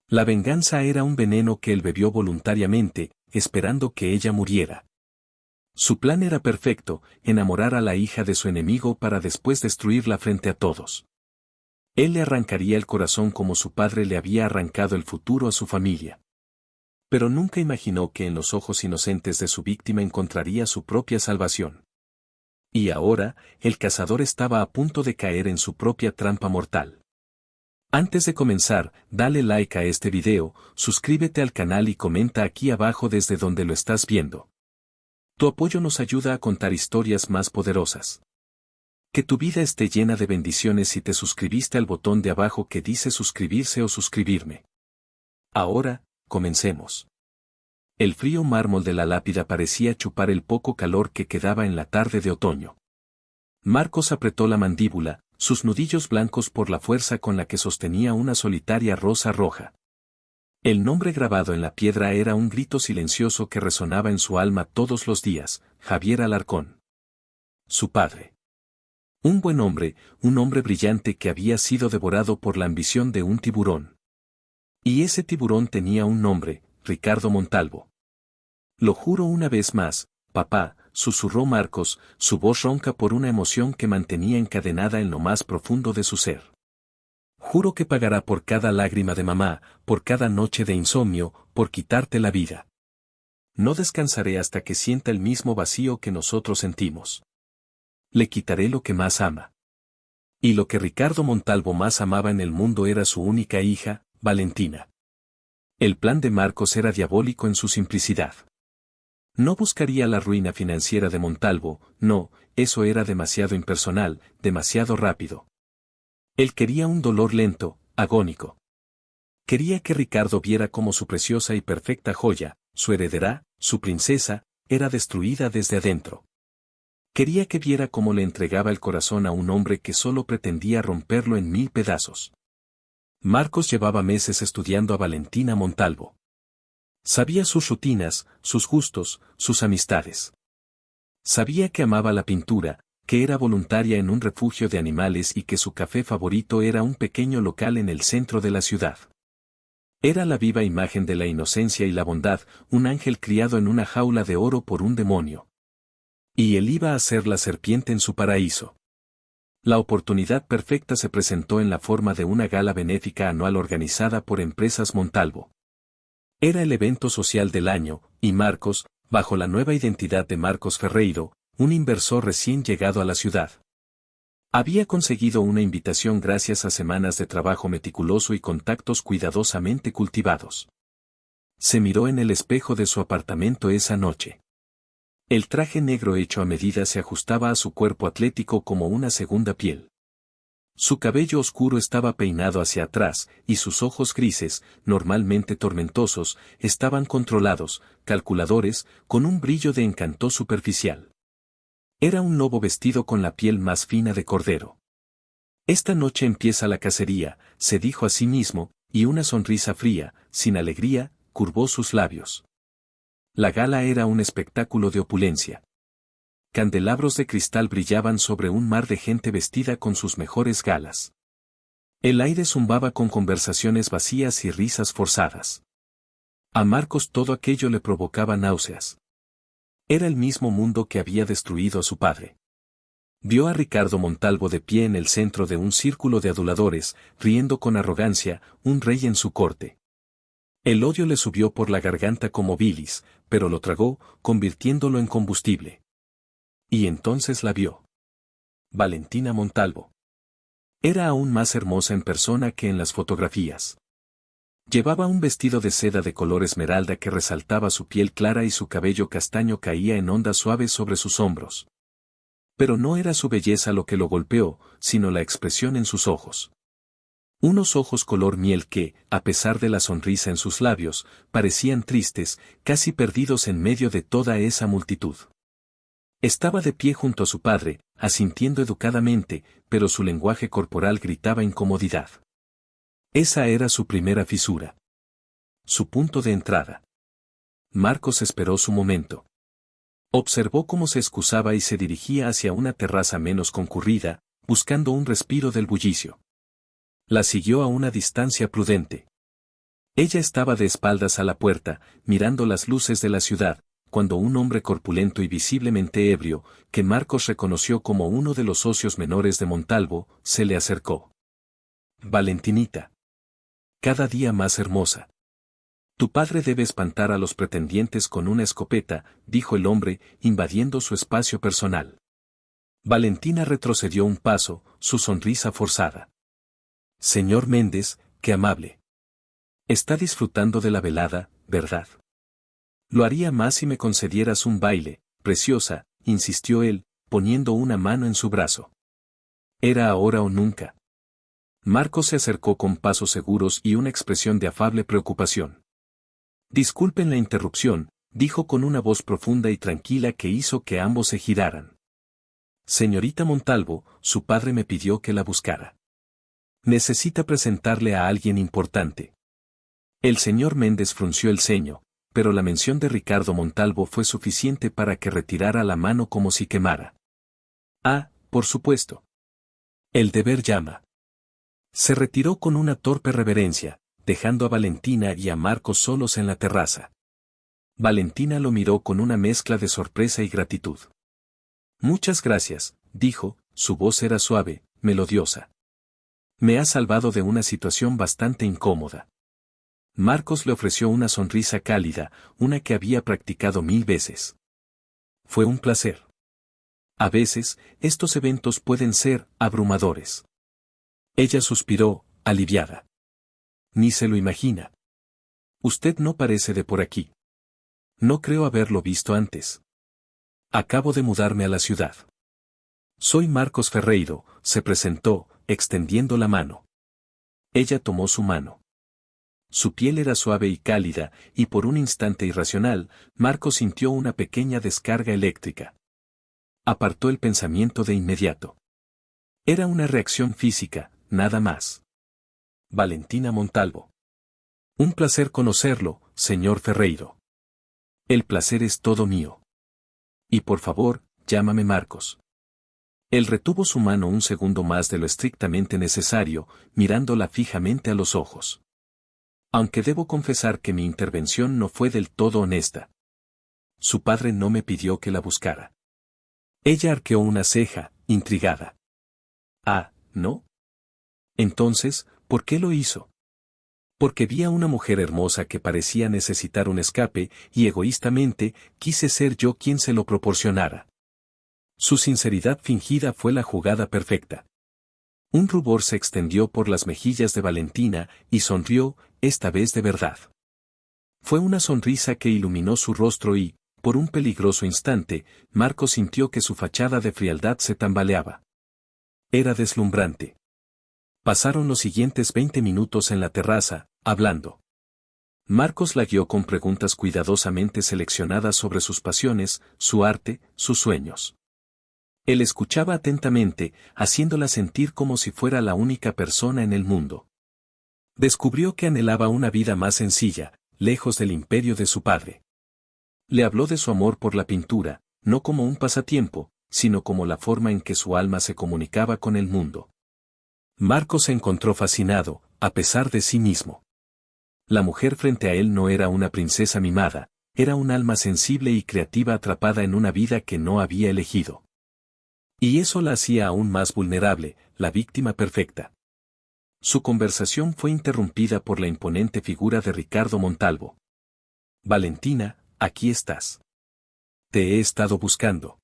La venganza era un veneno que él bebió voluntariamente, esperando que ella muriera. Su plan era perfecto, enamorar a la hija de su enemigo para después destruirla frente a todos. Él le arrancaría el corazón como su padre le había arrancado el futuro a su familia. Pero nunca imaginó que en los ojos inocentes de su víctima encontraría su propia salvación. Y ahora, el cazador estaba a punto de caer en su propia trampa mortal. Antes de comenzar, dale like a este video, suscríbete al canal y comenta aquí abajo desde donde lo estás viendo. Tu apoyo nos ayuda a contar historias más poderosas. Que tu vida esté llena de bendiciones si te suscribiste al botón de abajo que dice suscribirse o suscribirme. Ahora, comencemos. El frío mármol de la lápida parecía chupar el poco calor que quedaba en la tarde de otoño. Marcos apretó la mandíbula, sus nudillos blancos por la fuerza con la que sostenía una solitaria rosa roja. El nombre grabado en la piedra era un grito silencioso que resonaba en su alma todos los días: Javier Alarcón. Su padre. Un buen hombre, un hombre brillante que había sido devorado por la ambición de un tiburón. Y ese tiburón tenía un nombre: Ricardo Montalvo. Lo juro una vez más, papá, susurró Marcos, su voz ronca por una emoción que mantenía encadenada en lo más profundo de su ser. Juro que pagará por cada lágrima de mamá, por cada noche de insomnio, por quitarte la vida. No descansaré hasta que sienta el mismo vacío que nosotros sentimos. Le quitaré lo que más ama. Y lo que Ricardo Montalvo más amaba en el mundo era su única hija, Valentina. El plan de Marcos era diabólico en su simplicidad. No buscaría la ruina financiera de Montalvo, no, eso era demasiado impersonal, demasiado rápido. Él quería un dolor lento, agónico. Quería que Ricardo viera cómo su preciosa y perfecta joya, su heredera, su princesa, era destruida desde adentro. Quería que viera cómo le entregaba el corazón a un hombre que solo pretendía romperlo en 1000 pedazos. Marcos llevaba meses estudiando a Valentina Montalvo. Sabía sus rutinas, sus gustos, sus amistades. Sabía que amaba la pintura, que era voluntaria en un refugio de animales y que su café favorito era un pequeño local en el centro de la ciudad. Era la viva imagen de la inocencia y la bondad, un ángel criado en una jaula de oro por un demonio. Y él iba a ser la serpiente en su paraíso. La oportunidad perfecta se presentó en la forma de una gala benéfica anual organizada por Empresas Montalvo. Era el evento social del año, y Marcos, bajo la nueva identidad de Marcos Ferreiro, un inversor recién llegado a la ciudad, había conseguido una invitación gracias a semanas de trabajo meticuloso y contactos cuidadosamente cultivados. Se miró en el espejo de su apartamento esa noche. El traje negro hecho a medida se ajustaba a su cuerpo atlético como una segunda piel. Su cabello oscuro estaba peinado hacia atrás, y sus ojos grises, normalmente tormentosos, estaban controlados, calculadores, con un brillo de encanto superficial. Era un lobo vestido con la piel más fina de cordero. Esta noche empieza la cacería, se dijo a sí mismo, y una sonrisa fría, sin alegría, curvó sus labios. La gala era un espectáculo de opulencia. Candelabros de cristal brillaban sobre un mar de gente vestida con sus mejores galas. El aire zumbaba con conversaciones vacías y risas forzadas. A Marcos todo aquello le provocaba náuseas. Era el mismo mundo que había destruido a su padre. Vio a Ricardo Montalvo de pie en el centro de un círculo de aduladores, riendo con arrogancia, un rey en su corte. El odio le subió por la garganta como bilis, pero lo tragó, convirtiéndolo en combustible. Y entonces la vio. Valentina Montalvo. Era aún más hermosa en persona que en las fotografías. Llevaba un vestido de seda de color esmeralda que resaltaba su piel clara y su cabello castaño caía en ondas suaves sobre sus hombros. Pero no era su belleza lo que lo golpeó, sino la expresión en sus ojos. Unos ojos color miel que, a pesar de la sonrisa en sus labios, parecían tristes, casi perdidos en medio de toda esa multitud. Estaba de pie junto a su padre, asintiendo educadamente, pero su lenguaje corporal gritaba incomodidad. Esa era su primera fisura. Su punto de entrada. Marcos esperó su momento. Observó cómo se excusaba y se dirigía hacia una terraza menos concurrida, buscando un respiro del bullicio. La siguió a una distancia prudente. Ella estaba de espaldas a la puerta, mirando las luces de la ciudad, cuando un hombre corpulento y visiblemente ebrio, que Marcos reconoció como uno de los socios menores de Montalvo, se le acercó. Valentinita. Cada día más hermosa. Tu padre debe espantar a los pretendientes con una escopeta, dijo el hombre, invadiendo su espacio personal. Valentina retrocedió un paso, su sonrisa forzada. Señor Méndez, qué amable. Está disfrutando de la velada, ¿verdad? Lo haría más si me concedieras un baile, preciosa, insistió él, poniendo una mano en su brazo. Era ahora o nunca. Marcos se acercó con pasos seguros y una expresión de afable preocupación. Disculpen la interrupción, dijo con una voz profunda y tranquila que hizo que ambos se giraran. Señorita Montalvo, su padre me pidió que la buscara. Necesita presentarle a alguien importante. El señor Méndez frunció el ceño, pero la mención de Ricardo Montalvo fue suficiente para que retirara la mano como si quemara. Ah, por supuesto. El deber llama. Se retiró con una torpe reverencia, dejando a Valentina y a Marcos solos en la terraza. Valentina lo miró con una mezcla de sorpresa y gratitud. Muchas gracias, dijo, su voz era suave, melodiosa. Me has salvado de una situación bastante incómoda. Marcos le ofreció una sonrisa cálida, una que había practicado 1000 veces. Fue un placer. A veces, estos eventos pueden ser abrumadores. Ella suspiró, aliviada. Ni se lo imagina. Usted no parece de por aquí. No creo haberlo visto antes. Acabo de mudarme a la ciudad. Soy Marcos Ferreiro, se presentó, extendiendo la mano. Ella tomó su mano. Su piel era suave y cálida, y por un instante irracional, Marcos sintió una pequeña descarga eléctrica. Apartó el pensamiento de inmediato. Era una reacción física, nada más. Valentina Montalvo. Un placer conocerlo, señor Ferreiro. El placer es todo mío. Y por favor, llámame Marcos. Él retuvo su mano un segundo más de lo estrictamente necesario, mirándola fijamente a los ojos. Aunque debo confesar que mi intervención no fue del todo honesta. Su padre no me pidió que la buscara. Ella arqueó una ceja, intrigada. Ah, ¿no? Entonces, ¿por qué lo hizo? Porque vi a una mujer hermosa que parecía necesitar un escape, y egoístamente, quise ser yo quien se lo proporcionara. Su sinceridad fingida fue la jugada perfecta. Un rubor se extendió por las mejillas de Valentina, y sonrió, esta vez de verdad. Fue una sonrisa que iluminó su rostro y, por un peligroso instante, Marcos sintió que su fachada de frialdad se tambaleaba. Era deslumbrante. Pasaron los siguientes 20 minutos en la terraza, hablando. Marcos la guió con preguntas cuidadosamente seleccionadas sobre sus pasiones, su arte, sus sueños. Él escuchaba atentamente, haciéndola sentir como si fuera la única persona en el mundo. Descubrió que anhelaba una vida más sencilla, lejos del imperio de su padre. Le habló de su amor por la pintura, no como un pasatiempo, sino como la forma en que su alma se comunicaba con el mundo. Marcos se encontró fascinado, a pesar de sí mismo. La mujer frente a él no era una princesa mimada, era un alma sensible y creativa atrapada en una vida que no había elegido. Y eso la hacía aún más vulnerable, la víctima perfecta. Su conversación fue interrumpida por la imponente figura de Ricardo Montalvo. Valentina, aquí estás. Te he estado buscando.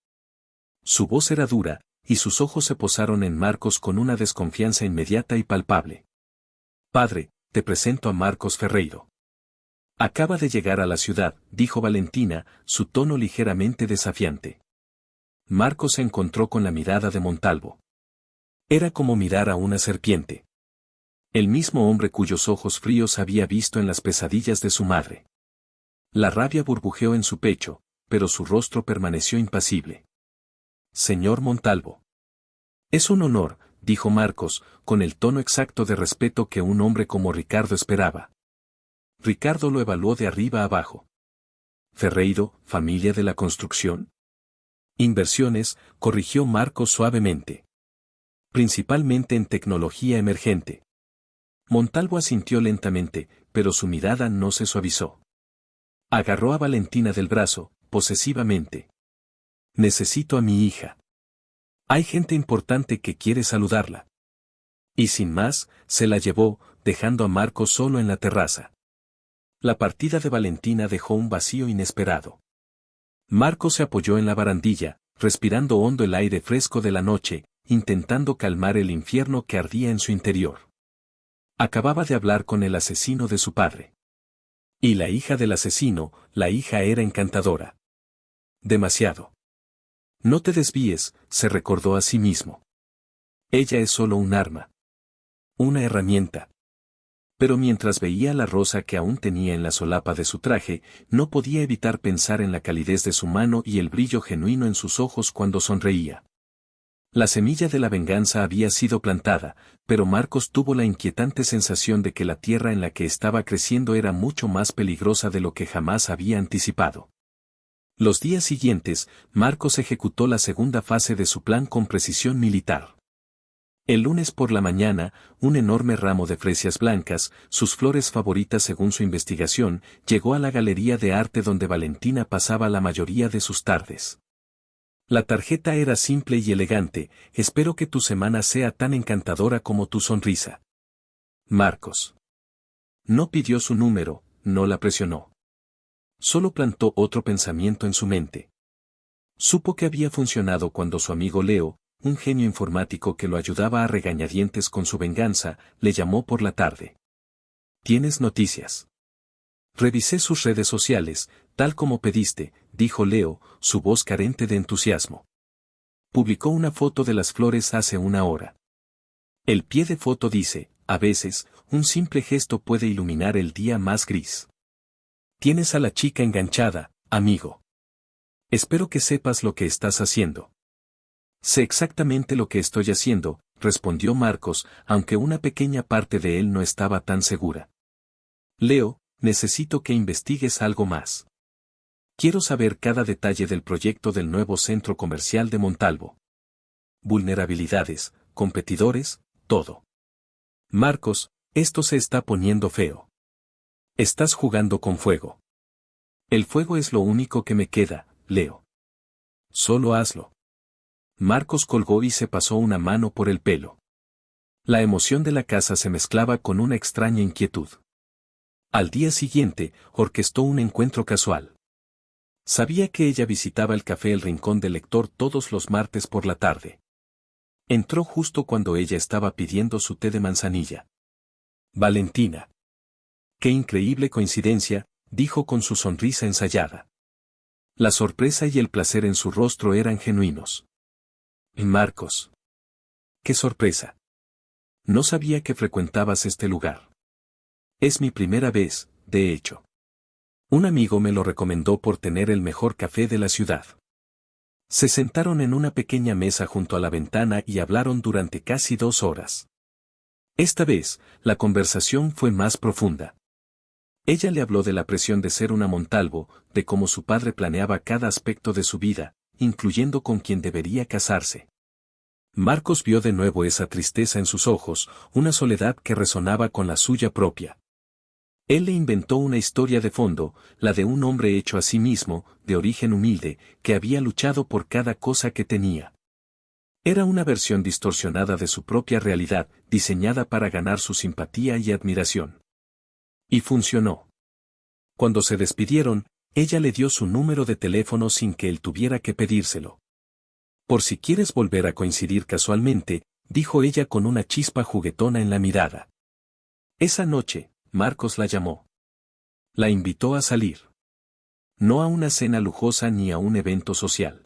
Su voz era dura, y sus ojos se posaron en Marcos con una desconfianza inmediata y palpable. Padre, te presento a Marcos Ferreiro. Acaba de llegar a la ciudad, dijo Valentina, su tono ligeramente desafiante. Marcos se encontró con la mirada de Montalvo. Era como mirar a una serpiente. El mismo hombre cuyos ojos fríos había visto en las pesadillas de su madre. La rabia burbujeó en su pecho, pero su rostro permaneció impasible. Señor Montalvo. Es un honor, dijo Marcos, con el tono exacto de respeto que un hombre como Ricardo esperaba. Ricardo lo evaluó de arriba a abajo. Ferreiro, familia de la construcción. Inversiones, corrigió Marcos suavemente. Principalmente en tecnología emergente. Montalvo asintió lentamente, pero su mirada no se suavizó. Agarró a Valentina del brazo, posesivamente. Necesito a mi hija. Hay gente importante que quiere saludarla. Y sin más, se la llevó, dejando a Marcos solo en la terraza. La partida de Valentina dejó un vacío inesperado. Marcos se apoyó en la barandilla, respirando hondo el aire fresco de la noche, intentando calmar el infierno que ardía en su interior. Acababa de hablar con el asesino de su padre. Y la hija del asesino, la hija era encantadora. Demasiado. No te desvíes, se recordó a sí mismo. Ella es solo un arma. Una herramienta. Pero mientras veía la rosa que aún tenía en la solapa de su traje, no podía evitar pensar en la calidez de su mano y el brillo genuino en sus ojos cuando sonreía. La semilla de la venganza había sido plantada, pero Marcos tuvo la inquietante sensación de que la tierra en la que estaba creciendo era mucho más peligrosa de lo que jamás había anticipado. Los días siguientes, Marcos ejecutó la segunda fase de su plan con precisión militar. El lunes por la mañana, un enorme ramo de fresias blancas, sus flores favoritas según su investigación, llegó a la galería de arte donde Valentina pasaba la mayoría de sus tardes. La tarjeta era simple y elegante: espero que tu semana sea tan encantadora como tu sonrisa. Marcos. No pidió su número, no la presionó. Solo plantó otro pensamiento en su mente. Supo que había funcionado cuando su amigo Leo, un genio informático que lo ayudaba a regañadientes con su venganza, le llamó por la tarde. ¿Tienes noticias? Revisé sus redes sociales, tal como pediste, dijo Leo, su voz carente de entusiasmo. Publicó una foto de las flores hace una hora. El pie de foto dice: a veces, un simple gesto puede iluminar el día más gris. Tienes a la chica enganchada, amigo. Espero que sepas lo que estás haciendo. Sé exactamente lo que estoy haciendo, respondió Marcos, aunque una pequeña parte de él no estaba tan segura. Leo, necesito que investigues algo más. Quiero saber cada detalle del proyecto del nuevo centro comercial de Montalvo. Vulnerabilidades, competidores, todo. Marcos, esto se está poniendo feo. Estás jugando con fuego. El fuego es lo único que me queda, Leo. Solo hazlo. Marcos colgó y se pasó una mano por el pelo. La emoción de la casa se mezclaba con una extraña inquietud. Al día siguiente, orquestó un encuentro casual. Sabía que ella visitaba el café El Rincón del Lector todos los martes por la tarde. Entró justo cuando ella estaba pidiendo su té de manzanilla. Valentina. Qué increíble coincidencia, dijo con su sonrisa ensayada. La sorpresa y el placer en su rostro eran genuinos. Marcos. ¡Qué sorpresa! No sabía que frecuentabas este lugar. Es mi primera vez, de hecho. Un amigo me lo recomendó por tener el mejor café de la ciudad. Se sentaron en una pequeña mesa junto a la ventana y hablaron durante casi 2 horas. Esta vez, la conversación fue más profunda. Ella le habló de la presión de ser una Montalvo, de cómo su padre planeaba cada aspecto de su vida, incluyendo con quién debería casarse. Marcos vio de nuevo esa tristeza en sus ojos, una soledad que resonaba con la suya propia. Él le inventó una historia de fondo, la de un hombre hecho a sí mismo, de origen humilde, que había luchado por cada cosa que tenía. Era una versión distorsionada de su propia realidad, diseñada para ganar su simpatía y admiración. Y funcionó. Cuando se despidieron, ella le dio su número de teléfono sin que él tuviera que pedírselo. Por si quieres volver a coincidir casualmente, dijo ella con una chispa juguetona en la mirada. Esa noche, Marcos la llamó. La invitó a salir. No a una cena lujosa ni a un evento social.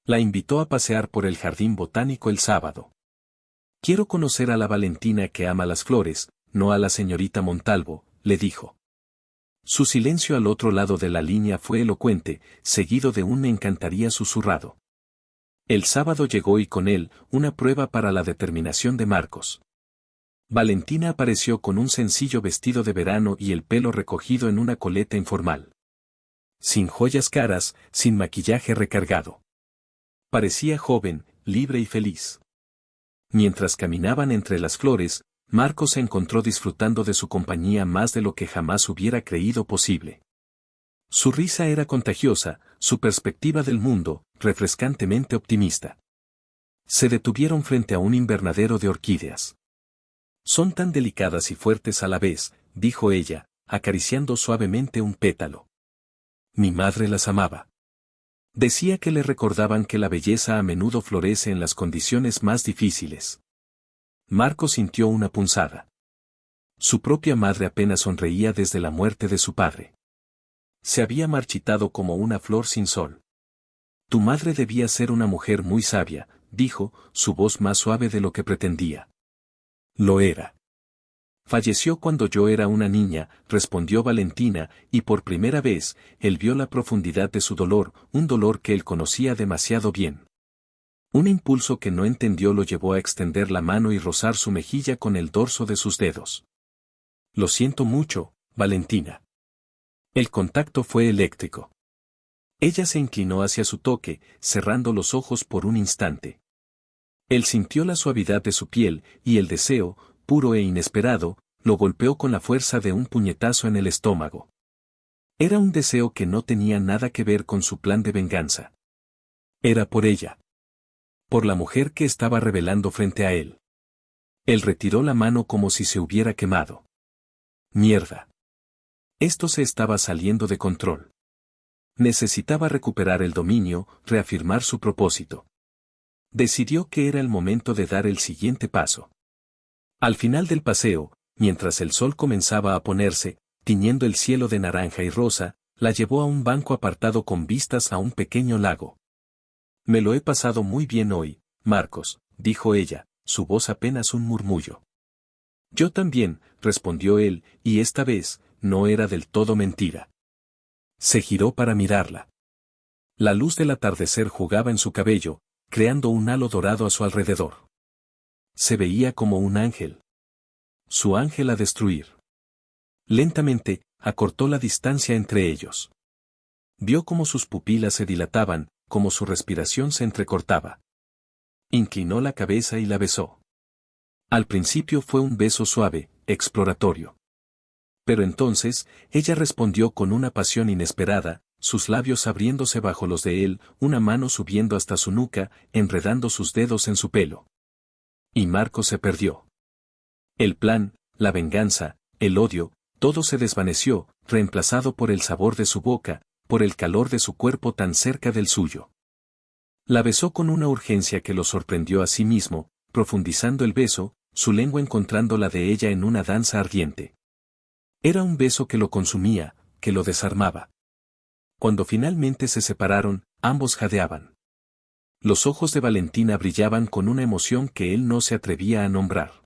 La invitó a pasear por el jardín botánico el sábado. Quiero conocer a la Valentina que ama las flores, no a la señorita Montalvo, le dijo. Su silencio al otro lado de la línea fue elocuente, seguido de un me encantaría susurrado. El sábado llegó y con él, una prueba para la determinación de Marcos. Valentina apareció con un sencillo vestido de verano y el pelo recogido en una coleta informal. Sin joyas caras, sin maquillaje recargado. Parecía joven, libre y feliz. Mientras caminaban entre las flores, Marcos se encontró disfrutando de su compañía más de lo que jamás hubiera creído posible. Su risa era contagiosa, su perspectiva del mundo, refrescantemente optimista. Se detuvieron frente a un invernadero de orquídeas. Son tan delicadas y fuertes a la vez, dijo ella, acariciando suavemente un pétalo. Mi madre las amaba. Decía que le recordaban que la belleza a menudo florece en las condiciones más difíciles. Marco sintió una punzada. Su propia madre apenas sonreía desde la muerte de su padre. Se había marchitado como una flor sin sol. Tu madre debía ser una mujer muy sabia, dijo, su voz más suave de lo que pretendía. Lo era. Falleció cuando yo era una niña, respondió Valentina, y por primera vez, él vio la profundidad de su dolor, un dolor que él conocía demasiado bien. Un impulso que no entendió lo llevó a extender la mano y rozar su mejilla con el dorso de sus dedos. Lo siento mucho, Valentina. El contacto fue eléctrico. Ella se inclinó hacia su toque, cerrando los ojos por un instante. Él sintió la suavidad de su piel, y el deseo, puro e inesperado, lo golpeó con la fuerza de un puñetazo en el estómago. Era un deseo que no tenía nada que ver con su plan de venganza. Era por ella. Por la mujer que estaba revelando frente a él. Él retiró la mano como si se hubiera quemado. Mierda. Esto se estaba saliendo de control. Necesitaba recuperar el dominio, reafirmar su propósito. Decidió que era el momento de dar el siguiente paso. Al final del paseo, mientras el sol comenzaba a ponerse, tiñendo el cielo de naranja y rosa, la llevó a un banco apartado con vistas a un pequeño lago. Me lo he pasado muy bien hoy, Marcos, dijo ella, su voz apenas un murmullo. Yo también, respondió él, y esta vez, no era del todo mentira. Se giró para mirarla. La luz del atardecer jugaba en su cabello, creando un halo dorado a su alrededor. Se veía como un ángel. Su ángel a destruir. Lentamente, acortó la distancia entre ellos. Vio cómo sus pupilas se dilataban, cómo su respiración se entrecortaba. Inclinó la cabeza y la besó. Al principio fue un beso suave, exploratorio. Pero entonces, ella respondió con una pasión inesperada, sus labios abriéndose bajo los de él, una mano subiendo hasta su nuca, enredando sus dedos en su pelo. Y Marco se perdió. El plan, la venganza, el odio, todo se desvaneció, reemplazado por el sabor de su boca, por el calor de su cuerpo tan cerca del suyo. La besó con una urgencia que lo sorprendió a sí mismo, profundizando el beso, su lengua encontrando la de ella en una danza ardiente. Era un beso que lo consumía, que lo desarmaba. Cuando finalmente se separaron, ambos jadeaban. Los ojos de Valentina brillaban con una emoción que él no se atrevía a nombrar.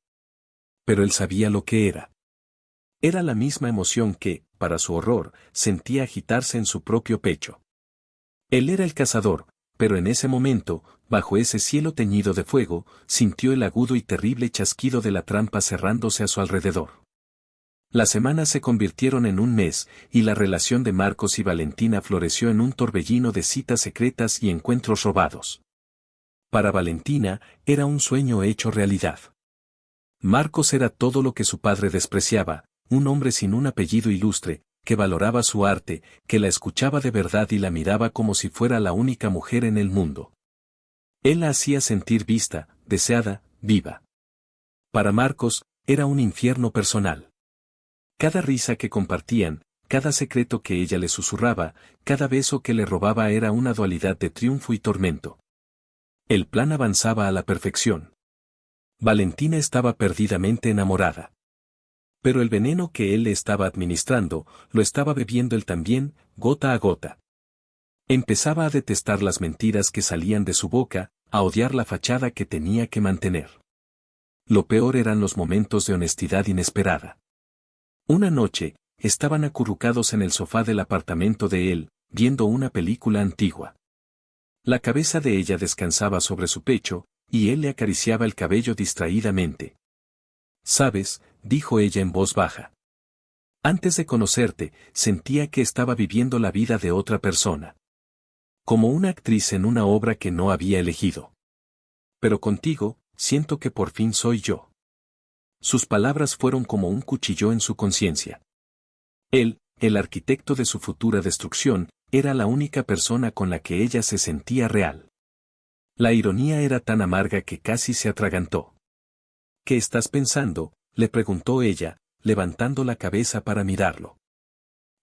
Pero él sabía lo que era. Era la misma emoción que, para su horror, sentía agitarse en su propio pecho. Él era el cazador, pero en ese momento, bajo ese cielo teñido de fuego, sintió el agudo y terrible chasquido de la trampa cerrándose a su alrededor. Las semanas se convirtieron en un mes, y la relación de Marcos y Valentina floreció en un torbellino de citas secretas y encuentros robados. Para Valentina, era un sueño hecho realidad. Marcos era todo lo que su padre despreciaba, un hombre sin un apellido ilustre, que valoraba su arte, que la escuchaba de verdad y la miraba como si fuera la única mujer en el mundo. Él la hacía sentir vista, deseada, viva. Para Marcos, era un infierno personal. Cada risa que compartían, cada secreto que ella le susurraba, cada beso que le robaba era una dualidad de triunfo y tormento. El plan avanzaba a la perfección. Valentina estaba perdidamente enamorada. Pero el veneno que él le estaba administrando, lo estaba bebiendo él también, gota a gota. Empezaba a detestar las mentiras que salían de su boca, a odiar la fachada que tenía que mantener. Lo peor eran los momentos de honestidad inesperada. Una noche, estaban acurrucados en el sofá del apartamento de él, viendo una película antigua. La cabeza de ella descansaba sobre su pecho, y él le acariciaba el cabello distraídamente. «Sabes», dijo ella en voz baja. «Antes de conocerte, sentía que estaba viviendo la vida de otra persona. Como una actriz en una obra que no había elegido. Pero contigo, siento que por fin soy yo». Sus palabras fueron como un cuchillo en su conciencia. Él, el arquitecto de su futura destrucción, era la única persona con la que ella se sentía real. La ironía era tan amarga que casi se atragantó. ¿Qué estás pensando?, le preguntó ella, levantando la cabeza para mirarlo.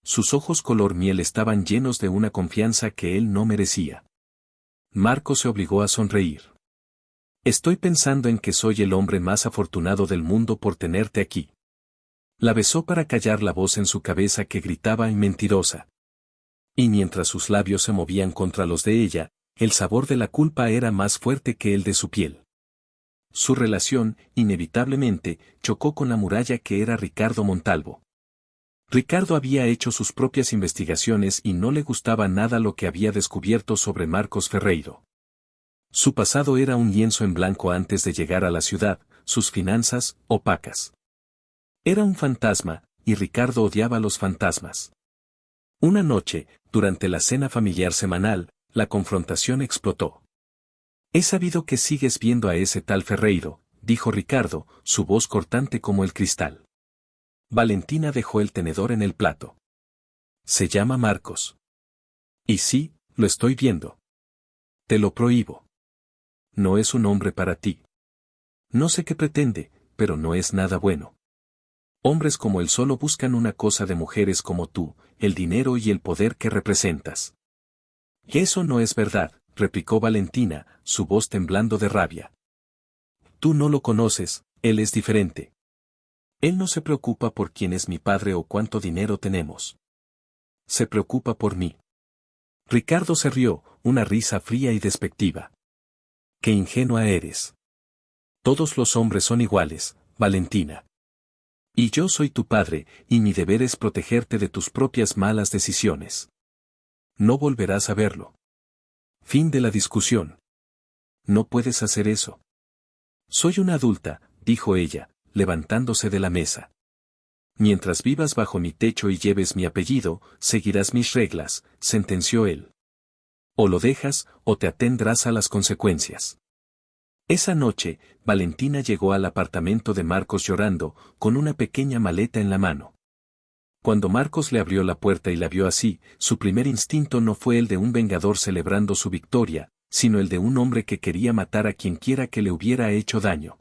Sus ojos color miel estaban llenos de una confianza que él no merecía. Marcos se obligó a sonreír. Estoy pensando en que soy el hombre más afortunado del mundo por tenerte aquí. La besó para callar la voz en su cabeza que gritaba en mentirosa. Y mientras sus labios se movían contra los de ella, el sabor de la culpa era más fuerte que el de su piel. Su relación, inevitablemente, chocó con la muralla que era Ricardo Montalvo. Ricardo había hecho sus propias investigaciones y no le gustaba nada lo que había descubierto sobre Marcos Ferreiro. Su pasado era un lienzo en blanco antes de llegar a la ciudad, sus finanzas, opacas. Era un fantasma, y Ricardo odiaba los fantasmas. Una noche, durante la cena familiar semanal, la confrontación explotó. He sabido que sigues viendo a ese tal Ferreiro, dijo Ricardo, su voz cortante como el cristal. Valentina dejó el tenedor en el plato. Se llama Marcos. Y sí, lo estoy viendo. Te lo prohíbo. No es un hombre para ti. No sé qué pretende, pero no es nada bueno. Hombres como él solo buscan una cosa de mujeres como tú, el dinero y el poder que representas. Y eso no es verdad, replicó Valentina, su voz temblando de rabia. Tú no lo conoces, él es diferente. Él no se preocupa por quién es mi padre o cuánto dinero tenemos. Se preocupa por mí. Ricardo se rió, una risa fría y despectiva. Qué ingenua eres. Todos los hombres son iguales, Valentina. Y yo soy tu padre, y mi deber es protegerte de tus propias malas decisiones. No volverás a verlo. Fin de la discusión. No puedes hacer eso. Soy una adulta, dijo ella, levantándose de la mesa. Mientras vivas bajo mi techo y lleves mi apellido, seguirás mis reglas, sentenció él. O lo dejas, o te atendrás a las consecuencias. Esa noche, Valentina llegó al apartamento de Marcos llorando, con una pequeña maleta en la mano. Cuando Marcos le abrió la puerta y la vio así, su primer instinto no fue el de un vengador celebrando su victoria, sino el de un hombre que quería matar a quienquiera que le hubiera hecho daño.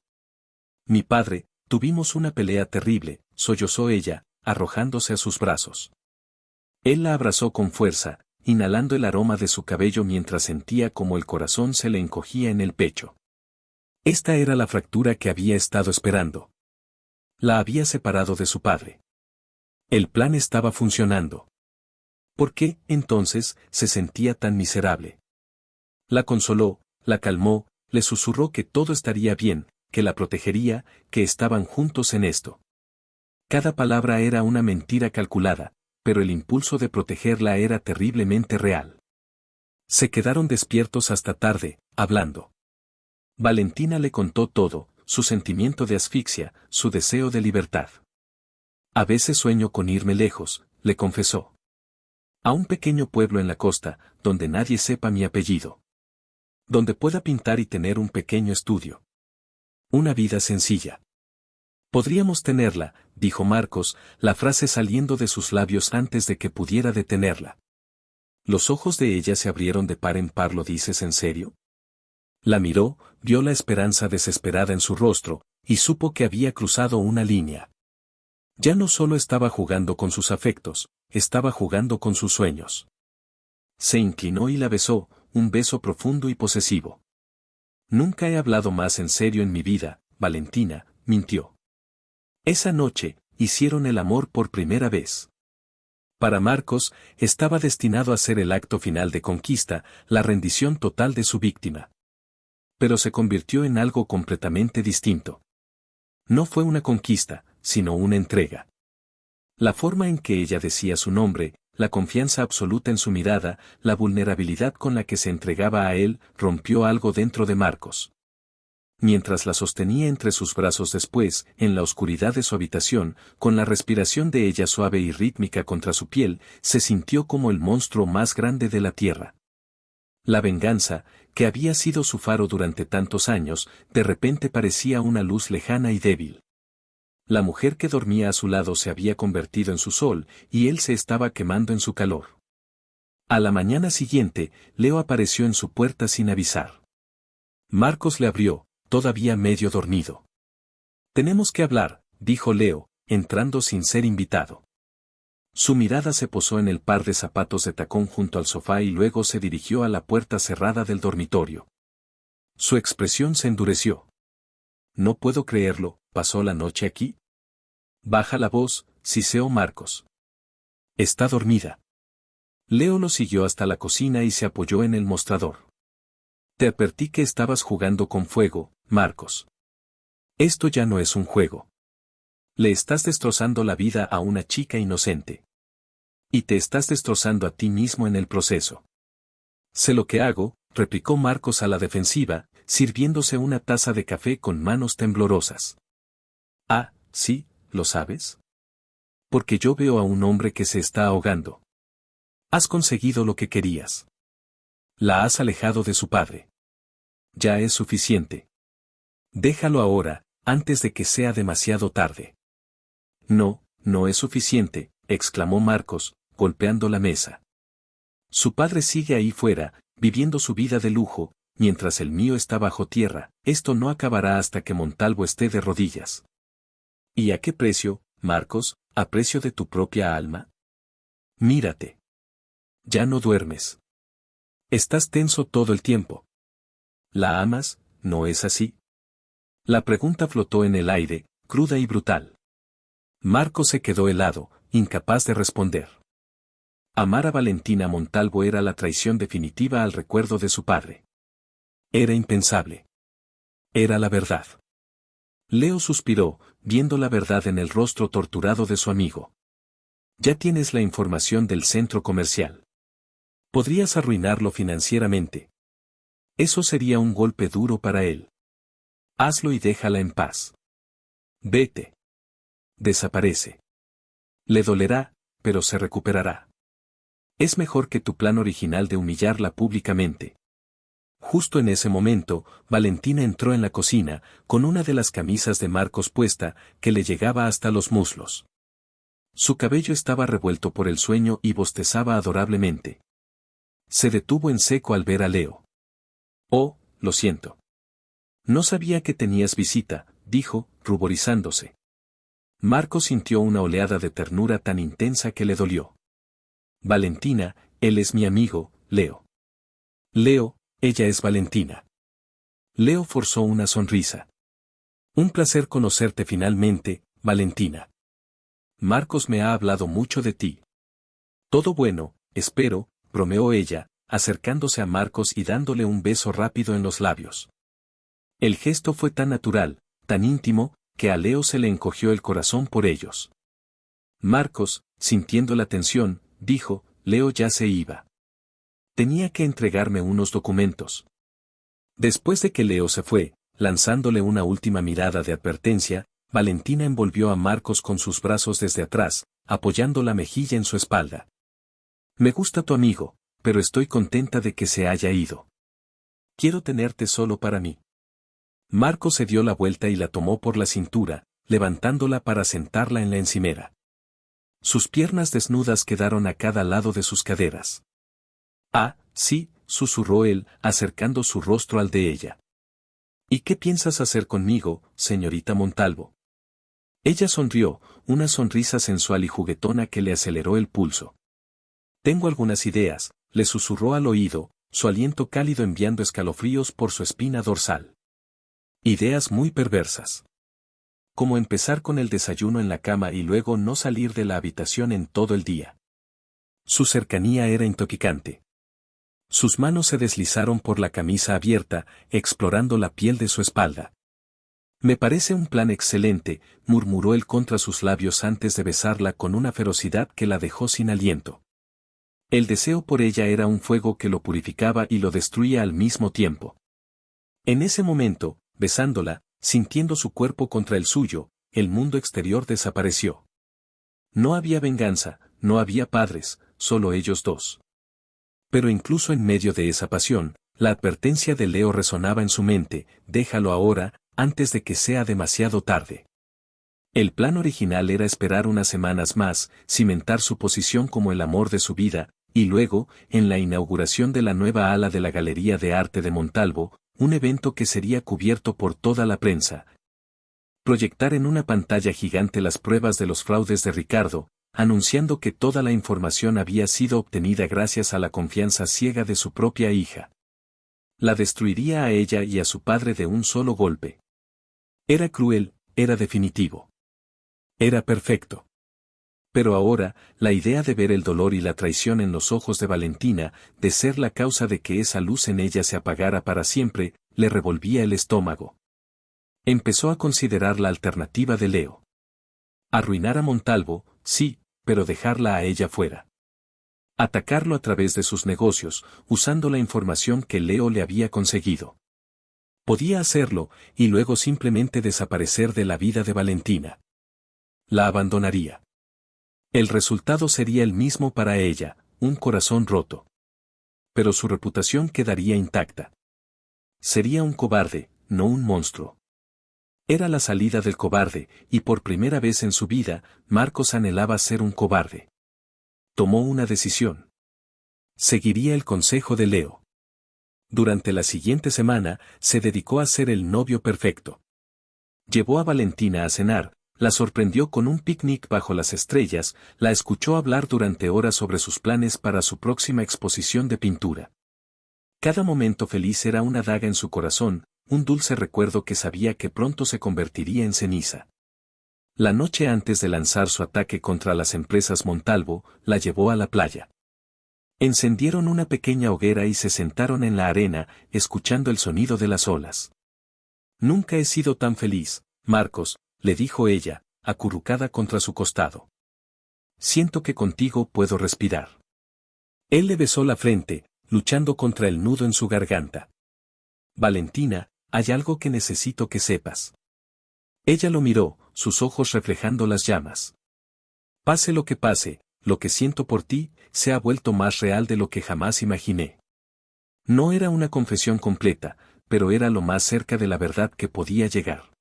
Mi padre, tuvimos una pelea terrible, sollozó ella, arrojándose a sus brazos. Él la abrazó con fuerza, inhalando el aroma de su cabello mientras sentía como el corazón se le encogía en el pecho. Esta era la fractura que había estado esperando. La había separado de su padre. El plan estaba funcionando. ¿Por qué, entonces, se sentía tan miserable? La consoló, la calmó, le susurró que todo estaría bien, que la protegería, que estaban juntos en esto. Cada palabra era una mentira calculada, pero el impulso de protegerla era terriblemente real. Se quedaron despiertos hasta tarde, hablando. Valentina le contó todo, su sentimiento de asfixia, su deseo de libertad. A veces sueño con irme lejos, le confesó. A un pequeño pueblo en la costa, donde nadie sepa mi apellido. Donde pueda pintar y tener un pequeño estudio. Una vida sencilla. Podríamos tenerla, dijo Marcos, la frase saliendo de sus labios antes de que pudiera detenerla. Los ojos de ella se abrieron de par en par. ¿Lo dices en serio? La miró, vio la esperanza desesperada en su rostro, y supo que había cruzado una línea. Ya no solo estaba jugando con sus afectos, estaba jugando con sus sueños. Se inclinó y la besó, un beso profundo y posesivo. Nunca he hablado más en serio en mi vida, Valentina, mintió. Esa noche, hicieron el amor por primera vez. Para Marcos, estaba destinado a ser el acto final de conquista, la rendición total de su víctima. Pero se convirtió en algo completamente distinto. No fue una conquista, sino una entrega. La forma en que ella decía su nombre, la confianza absoluta en su mirada, la vulnerabilidad con la que se entregaba a él, rompió algo dentro de Marcos. Mientras la sostenía entre sus brazos después, en la oscuridad de su habitación, con la respiración de ella suave y rítmica contra su piel, se sintió como el monstruo más grande de la tierra. La venganza, que había sido su faro durante tantos años, de repente parecía una luz lejana y débil. La mujer que dormía a su lado se había convertido en su sol, y él se estaba quemando en su calor. A la mañana siguiente, Leo apareció en su puerta sin avisar. Marcos le abrió, todavía medio dormido. «Tenemos que hablar», dijo Leo, entrando sin ser invitado. Su mirada se posó en el par de zapatos de tacón junto al sofá y luego se dirigió a la puerta cerrada del dormitorio. Su expresión se endureció. «No puedo creerlo, ¿pasó la noche aquí?» «Baja la voz», siseó Marcos. «Está dormida». Leo lo siguió hasta la cocina y se apoyó en el mostrador. «Te advertí que estabas jugando con fuego, Marcos. Esto ya no es un juego. Le estás destrozando la vida a una chica inocente. Y te estás destrozando a ti mismo en el proceso». «Sé lo que hago», replicó Marcos a la defensiva, sirviéndose una taza de café con manos temblorosas. «Ah, sí, ¿lo sabes? Porque yo veo a un hombre que se está ahogando. Has conseguido lo que querías. La has alejado de su padre. Ya es suficiente. Déjalo ahora, antes de que sea demasiado tarde». «No, no es suficiente», exclamó Marcos, golpeando la mesa. «Su padre sigue ahí fuera, viviendo su vida de lujo, mientras el mío está bajo tierra. Esto no acabará hasta que Montalvo esté de rodillas». «¿Y a qué precio, Marcos? ¿A precio de tu propia alma? Mírate. Ya no duermes. Estás tenso todo el tiempo. ¿La amas, no es así?» La pregunta flotó en el aire, cruda y brutal. Marcos se quedó helado, incapaz de responder. Amar a Valentina Montalvo era la traición definitiva al recuerdo de su padre. Era impensable. Era la verdad. Leo suspiró, viendo la verdad en el rostro torturado de su amigo. «Ya tienes la información del centro comercial. Podrías arruinarlo financieramente. Eso sería un golpe duro para él. Hazlo y déjala en paz. Vete. Desaparece. Le dolerá, pero se recuperará. Es mejor que tu plan original de humillarla públicamente». Justo en ese momento, Valentina entró en la cocina, con una de las camisas de Marcos puesta, que le llegaba hasta los muslos. Su cabello estaba revuelto por el sueño y bostezaba adorablemente. Se detuvo en seco al ver a Leo. «Oh, lo siento. No sabía que tenías visita», dijo, ruborizándose. Marcos sintió una oleada de ternura tan intensa que le dolió. «Valentina, él es mi amigo, Leo». «Leo, ella es Valentina». Leo forzó una sonrisa. «Un placer conocerte finalmente, Valentina. Marcos me ha hablado mucho de ti». «Todo bueno, espero», bromeó ella, acercándose a Marcos y dándole un beso rápido en los labios. El gesto fue tan natural, tan íntimo, que a Leo se le encogió el corazón por ellos. Marcos, sintiendo la tensión, dijo: «Leo ya se iba. Tenía que entregarme unos documentos». Después de que Leo se fue, lanzándole una última mirada de advertencia, Valentina envolvió a Marcos con sus brazos desde atrás, apoyando la mejilla en su espalda. «Me gusta tu amigo, pero estoy contenta de que se haya ido. Quiero tenerte solo para mí». Marcos se dio la vuelta y la tomó por la cintura, levantándola para sentarla en la encimera. Sus piernas desnudas quedaron a cada lado de sus caderas. «Ah, sí», susurró él, acercando su rostro al de ella. «¿Y qué piensas hacer conmigo, señorita Montalvo?» Ella sonrió, una sonrisa sensual y juguetona que le aceleró el pulso. «Tengo algunas ideas», le susurró al oído, su aliento cálido enviando escalofríos por su espina dorsal. «Ideas muy perversas. Como empezar con el desayuno en la cama y luego no salir de la habitación en todo el día». Su cercanía era intoxicante. Sus manos se deslizaron por la camisa abierta, explorando la piel de su espalda. «Me parece un plan excelente», murmuró él contra sus labios antes de besarla con una ferocidad que la dejó sin aliento. El deseo por ella era un fuego que lo purificaba y lo destruía al mismo tiempo. En ese momento, besándola, sintiendo su cuerpo contra el suyo, el mundo exterior desapareció. No había venganza, no había padres, solo ellos dos. Pero incluso en medio de esa pasión, la advertencia de Leo resonaba en su mente: «Déjalo ahora, antes de que sea demasiado tarde». El plan original era esperar unas semanas más, cimentar su posición como el amor de su vida, y luego, en la inauguración de la nueva ala de la Galería de Arte de Montalvo, un evento que sería cubierto por toda la prensa. Proyectar en una pantalla gigante las pruebas de los fraudes de Ricardo, anunciando que toda la información había sido obtenida gracias a la confianza ciega de su propia hija. La destruiría a ella y a su padre de un solo golpe. Era cruel, era definitivo. Era perfecto. Pero ahora, la idea de ver el dolor y la traición en los ojos de Valentina, de ser la causa de que esa luz en ella se apagara para siempre, le revolvía el estómago. Empezó a considerar la alternativa de Leo. Arruinar a Montalvo, sí, pero dejarla a ella fuera. Atacarlo a través de sus negocios, usando la información que Leo le había conseguido. Podía hacerlo, y luego simplemente desaparecer de la vida de Valentina. La abandonaría. El resultado sería el mismo para ella, un corazón roto. Pero su reputación quedaría intacta. Sería un cobarde, no un monstruo. Era la salida del cobarde, y por primera vez en su vida, Marcos anhelaba ser un cobarde. Tomó una decisión. Seguiría el consejo de Leo. Durante la siguiente semana, se dedicó a ser el novio perfecto. Llevó a Valentina a cenar, la sorprendió con un picnic bajo las estrellas, la escuchó hablar durante horas sobre sus planes para su próxima exposición de pintura. Cada momento feliz era una daga en su corazón, un dulce recuerdo que sabía que pronto se convertiría en ceniza. La noche antes de lanzar su ataque contra las empresas Montalvo, la llevó a la playa. Encendieron una pequeña hoguera y se sentaron en la arena, escuchando el sonido de las olas. Nunca he sido tan feliz, Marcos, le dijo ella, acurrucada contra su costado. Siento que contigo puedo respirar. Él le besó la frente, luchando contra el nudo en su garganta. Valentina, hay algo que necesito que sepas. Ella lo miró, sus ojos reflejando las llamas. Pase lo que siento por ti, se ha vuelto más real de lo que jamás imaginé. No era una confesión completa, pero era lo más cerca de la verdad que podía llegar.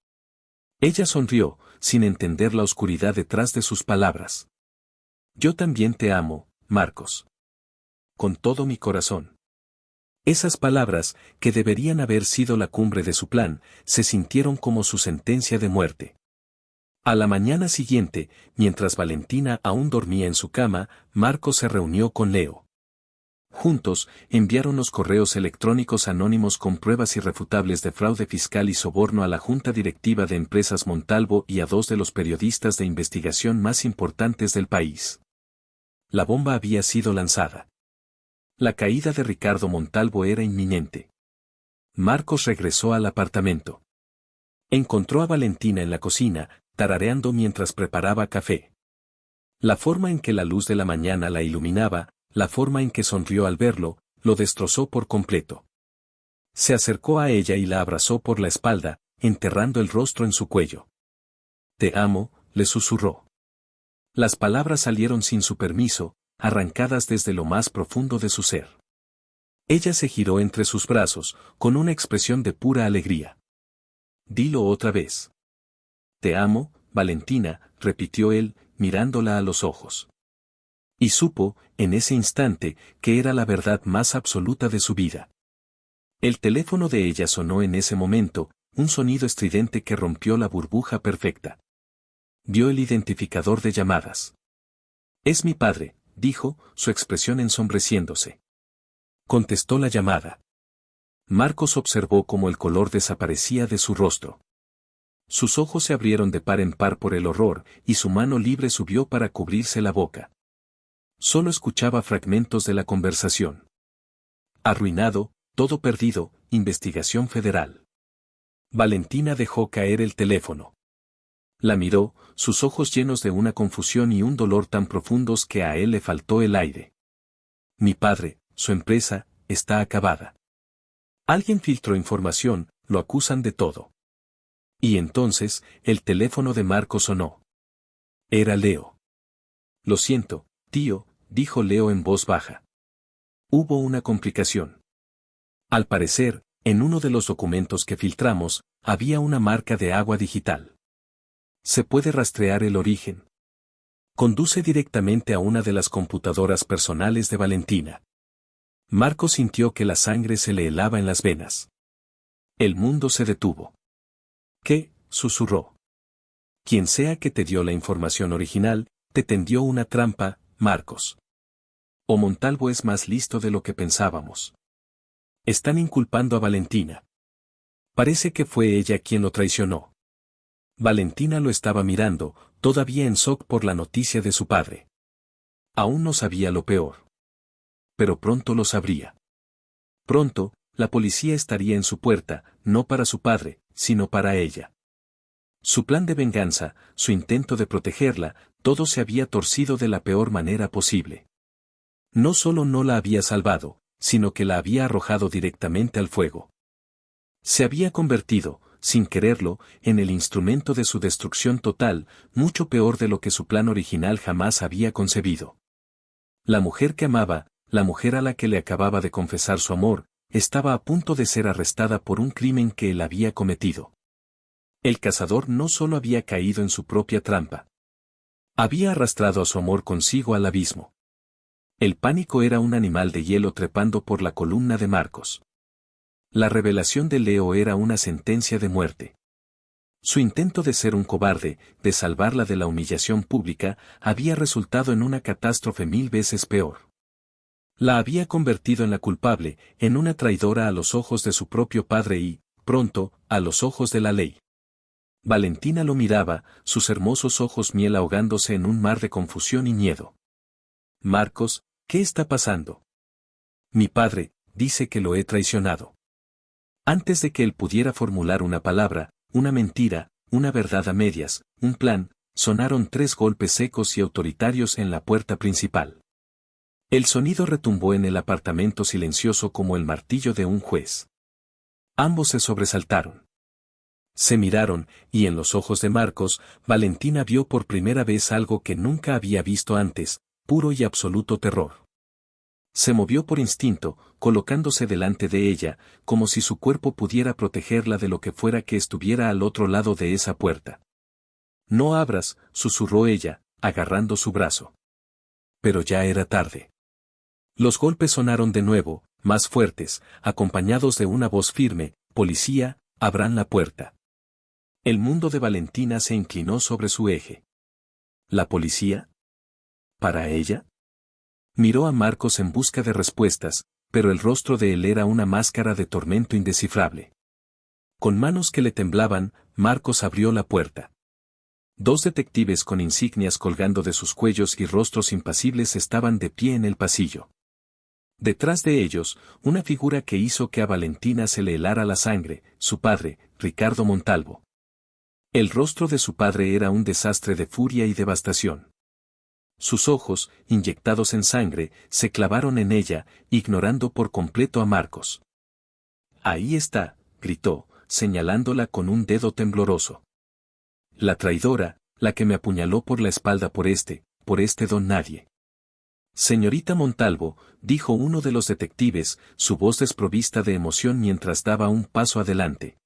Ella sonrió, sin entender la oscuridad detrás de sus palabras. Yo también te amo, Marcos. Con todo mi corazón. Esas palabras, que deberían haber sido la cumbre de su plan, se sintieron como su sentencia de muerte. A la mañana siguiente, mientras Valentina aún dormía en su cama, Marcos se reunió con Leo. Juntos, enviaron los correos electrónicos anónimos con pruebas irrefutables de fraude fiscal y soborno a la junta directiva de Empresas Montalvo y a dos de los periodistas de investigación más importantes del país. La bomba había sido lanzada. La caída de Ricardo Montalvo era inminente. Marcos regresó al apartamento. Encontró a Valentina en la cocina, tarareando mientras preparaba café. La forma en que la luz de la mañana la iluminaba, la forma en que sonrió al verlo, lo destrozó por completo. Se acercó a ella y la abrazó por la espalda, enterrando el rostro en su cuello. Te amo, le susurró. Las palabras salieron sin su permiso, arrancadas desde lo más profundo de su ser. Ella se giró entre sus brazos, con una expresión de pura alegría. Dilo otra vez. Te amo, Valentina, repitió él, mirándola a los ojos. Y supo, en ese instante, que era la verdad más absoluta de su vida. El teléfono de ella sonó en ese momento, un sonido estridente que rompió la burbuja perfecta. Vio el identificador de llamadas. Es mi padre, dijo, su expresión ensombreciéndose. Contestó la llamada. Marcos observó cómo el color desaparecía de su rostro. Sus ojos se abrieron de par en par por el horror, y su mano libre subió para cubrirse la boca. Solo escuchaba fragmentos de la conversación. Arruinado, todo perdido, investigación federal. Valentina dejó caer el teléfono. La miró, sus ojos llenos de una confusión y un dolor tan profundos que a él le faltó el aire. Mi padre, su empresa, está acabada. Alguien filtró información, lo acusan de todo. Y entonces, el teléfono de Marcos sonó. Era Leo. Lo siento, tío, dijo Leo en voz baja. Hubo una complicación. Al parecer, en uno de los documentos que filtramos, había una marca de agua digital. Se puede rastrear el origen. Conduce directamente a una de las computadoras personales de Valentina. Marcos sintió que la sangre se le helaba en las venas. El mundo se detuvo. ¿Qué? Susurró. Quien sea que te dio la información original, te tendió una trampa, Marcos. O Montalvo es más listo de lo que pensábamos. Están inculpando a Valentina. Parece que fue ella quien lo traicionó. Valentina lo estaba mirando, todavía en shock por la noticia de su padre. Aún no sabía lo peor. Pero pronto lo sabría. Pronto, la policía estaría en su puerta, no para su padre, sino para ella. Su plan de venganza, su intento de protegerla, todo se había torcido de la peor manera posible. No solo no la había salvado, sino que la había arrojado directamente al fuego. Se había convertido, sin quererlo, en el instrumento de su destrucción total, mucho peor de lo que su plan original jamás había concebido. La mujer que amaba, la mujer a la que le acababa de confesar su amor, estaba a punto de ser arrestada por un crimen que él había cometido. El cazador no solo había caído en su propia trampa. Había arrastrado a su amor consigo al abismo. El pánico era un animal de hielo trepando por la columna de Marcos. La revelación de Leo era una sentencia de muerte. Su intento de ser un cobarde, de salvarla de la humillación pública, había resultado en una catástrofe 1000 veces peor. La había convertido en la culpable, en una traidora a los ojos de su propio padre y, pronto, a los ojos de la ley. Valentina lo miraba, sus hermosos ojos miel ahogándose en un mar de confusión y miedo. Marcos, ¿qué está pasando? Mi padre, dice que lo he traicionado. Antes de que él pudiera formular una palabra, una mentira, una verdad a medias, un plan, sonaron 3 golpes secos y autoritarios en la puerta principal. El sonido retumbó en el apartamento silencioso como el martillo de un juez. Ambos se sobresaltaron. Se miraron, y en los ojos de Marcos, Valentina vio por primera vez algo que nunca había visto antes, puro y absoluto terror. Se movió por instinto, colocándose delante de ella, como si su cuerpo pudiera protegerla de lo que fuera que estuviera al otro lado de esa puerta. No abras, susurró ella, agarrando su brazo. Pero ya era tarde. Los golpes sonaron de nuevo, más fuertes, acompañados de una voz firme: «Policía, abran la puerta». El mundo de Valentina se inclinó sobre su eje. ¿La policía? ¿Para ella? Miró a Marcos en busca de respuestas, pero el rostro de él era una máscara de tormento indescifrable. Con manos que le temblaban, Marcos abrió la puerta. 2 detectives con insignias colgando de sus cuellos y rostros impasibles estaban de pie en el pasillo. Detrás de ellos, una figura que hizo que a Valentina se le helara la sangre: su padre, Ricardo Montalvo. El rostro de su padre era un desastre de furia y devastación. Sus ojos, inyectados en sangre, se clavaron en ella, ignorando por completo a Marcos. «Ahí está», gritó, señalándola con un dedo tembloroso. «La traidora, la que me apuñaló por la espalda por este don nadie». «Señorita Montalvo», dijo uno de los detectives, su voz desprovista de emoción mientras daba un paso adelante.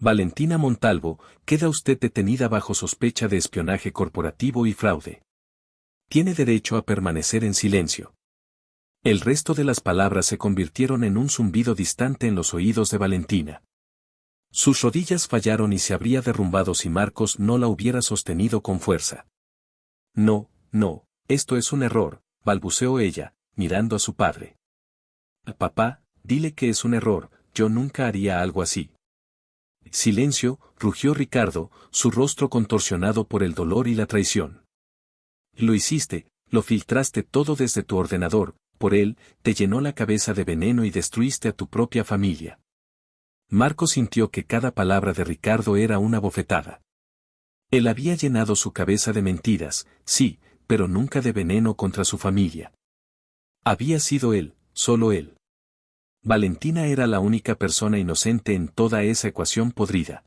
«Valentina Montalvo, queda usted detenida bajo sospecha de espionaje corporativo y fraude. Tiene derecho a permanecer en silencio». El resto de las palabras se convirtieron en un zumbido distante en los oídos de Valentina. Sus rodillas fallaron y se habría derrumbado si Marcos no la hubiera sostenido con fuerza. «No, no, esto es un error», balbuceó ella, mirando a su padre. «Papá, dile que es un error, yo nunca haría algo así». «Silencio», rugió Ricardo, su rostro contorsionado por el dolor y la traición. «Lo hiciste, lo filtraste todo desde tu ordenador, por él, te llenó la cabeza de veneno y destruiste a tu propia familia». Marcos sintió que cada palabra de Ricardo era una bofetada. Él había llenado su cabeza de mentiras, sí, pero nunca de veneno contra su familia. Había sido él, solo él. Valentina era la única persona inocente en toda esa ecuación podrida.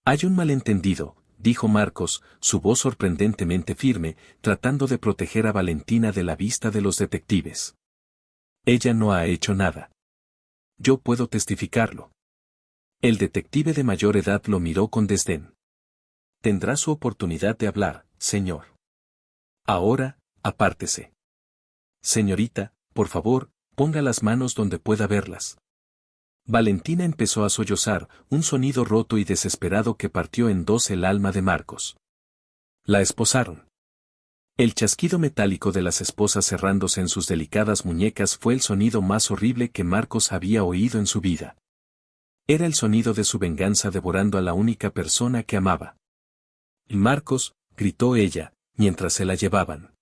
«Hay un malentendido», dijo Marcos, su voz sorprendentemente firme, tratando de proteger a Valentina de la vista de los detectives. «Ella no ha hecho nada. Yo puedo testificarlo». El detective de mayor edad lo miró con desdén. tendrá su oportunidad de hablar, señor. Ahora, apártese. Señorita, por favor, ponga las manos donde pueda verlas. Valentina empezó a sollozar, un sonido roto y desesperado que partió en dos el alma de Marcos. La esposaron. El chasquido metálico de las esposas cerrándose en sus delicadas muñecas fue el sonido más horrible que Marcos había oído en su vida. Era el sonido de su venganza devorando a la única persona que amaba. Marcos, gritó ella, mientras se la llevaban.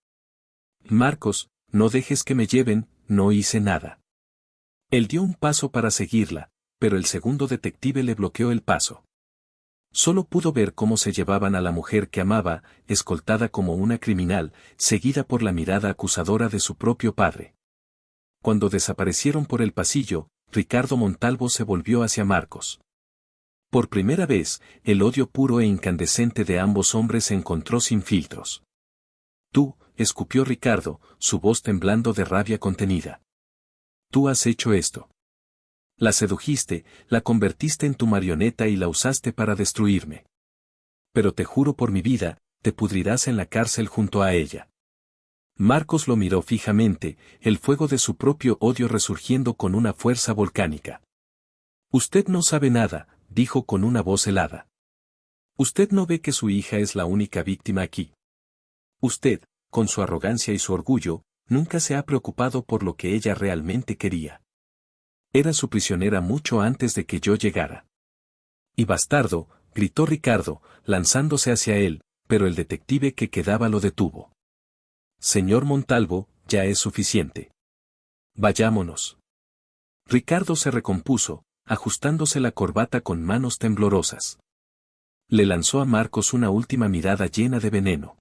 Marcos, no dejes que me lleven, no hice nada. Él dio un paso para seguirla, pero el segundo detective le bloqueó el paso. Solo pudo ver cómo se llevaban a la mujer que amaba, escoltada como una criminal, seguida por la mirada acusadora de su propio padre. Cuando desaparecieron por el pasillo, Ricardo Montalvo se volvió hacia Marcos. Por primera vez, el odio puro e incandescente de ambos hombres se encontró sin filtros. Tú, escupió Ricardo, su voz temblando de rabia contenida. Tú has hecho esto. La sedujiste, la convertiste en tu marioneta y la usaste para destruirme. Pero te juro por mi vida, te pudrirás en la cárcel junto a ella. Marcos lo miró fijamente, el fuego de su propio odio resurgiendo con una fuerza volcánica. Usted no sabe nada, dijo con una voz helada. Usted no ve que su hija es la única víctima aquí. Usted, con su arrogancia y su orgullo, nunca se ha preocupado por lo que ella realmente quería. Era su prisionera mucho antes de que yo llegara. Y bastardo, gritó Ricardo, lanzándose hacia él, pero el detective que quedaba lo detuvo. Señor Montalvo, ya es suficiente. Vayámonos. Ricardo se recompuso, ajustándose la corbata con manos temblorosas. Le lanzó a Marcos una última mirada llena de veneno.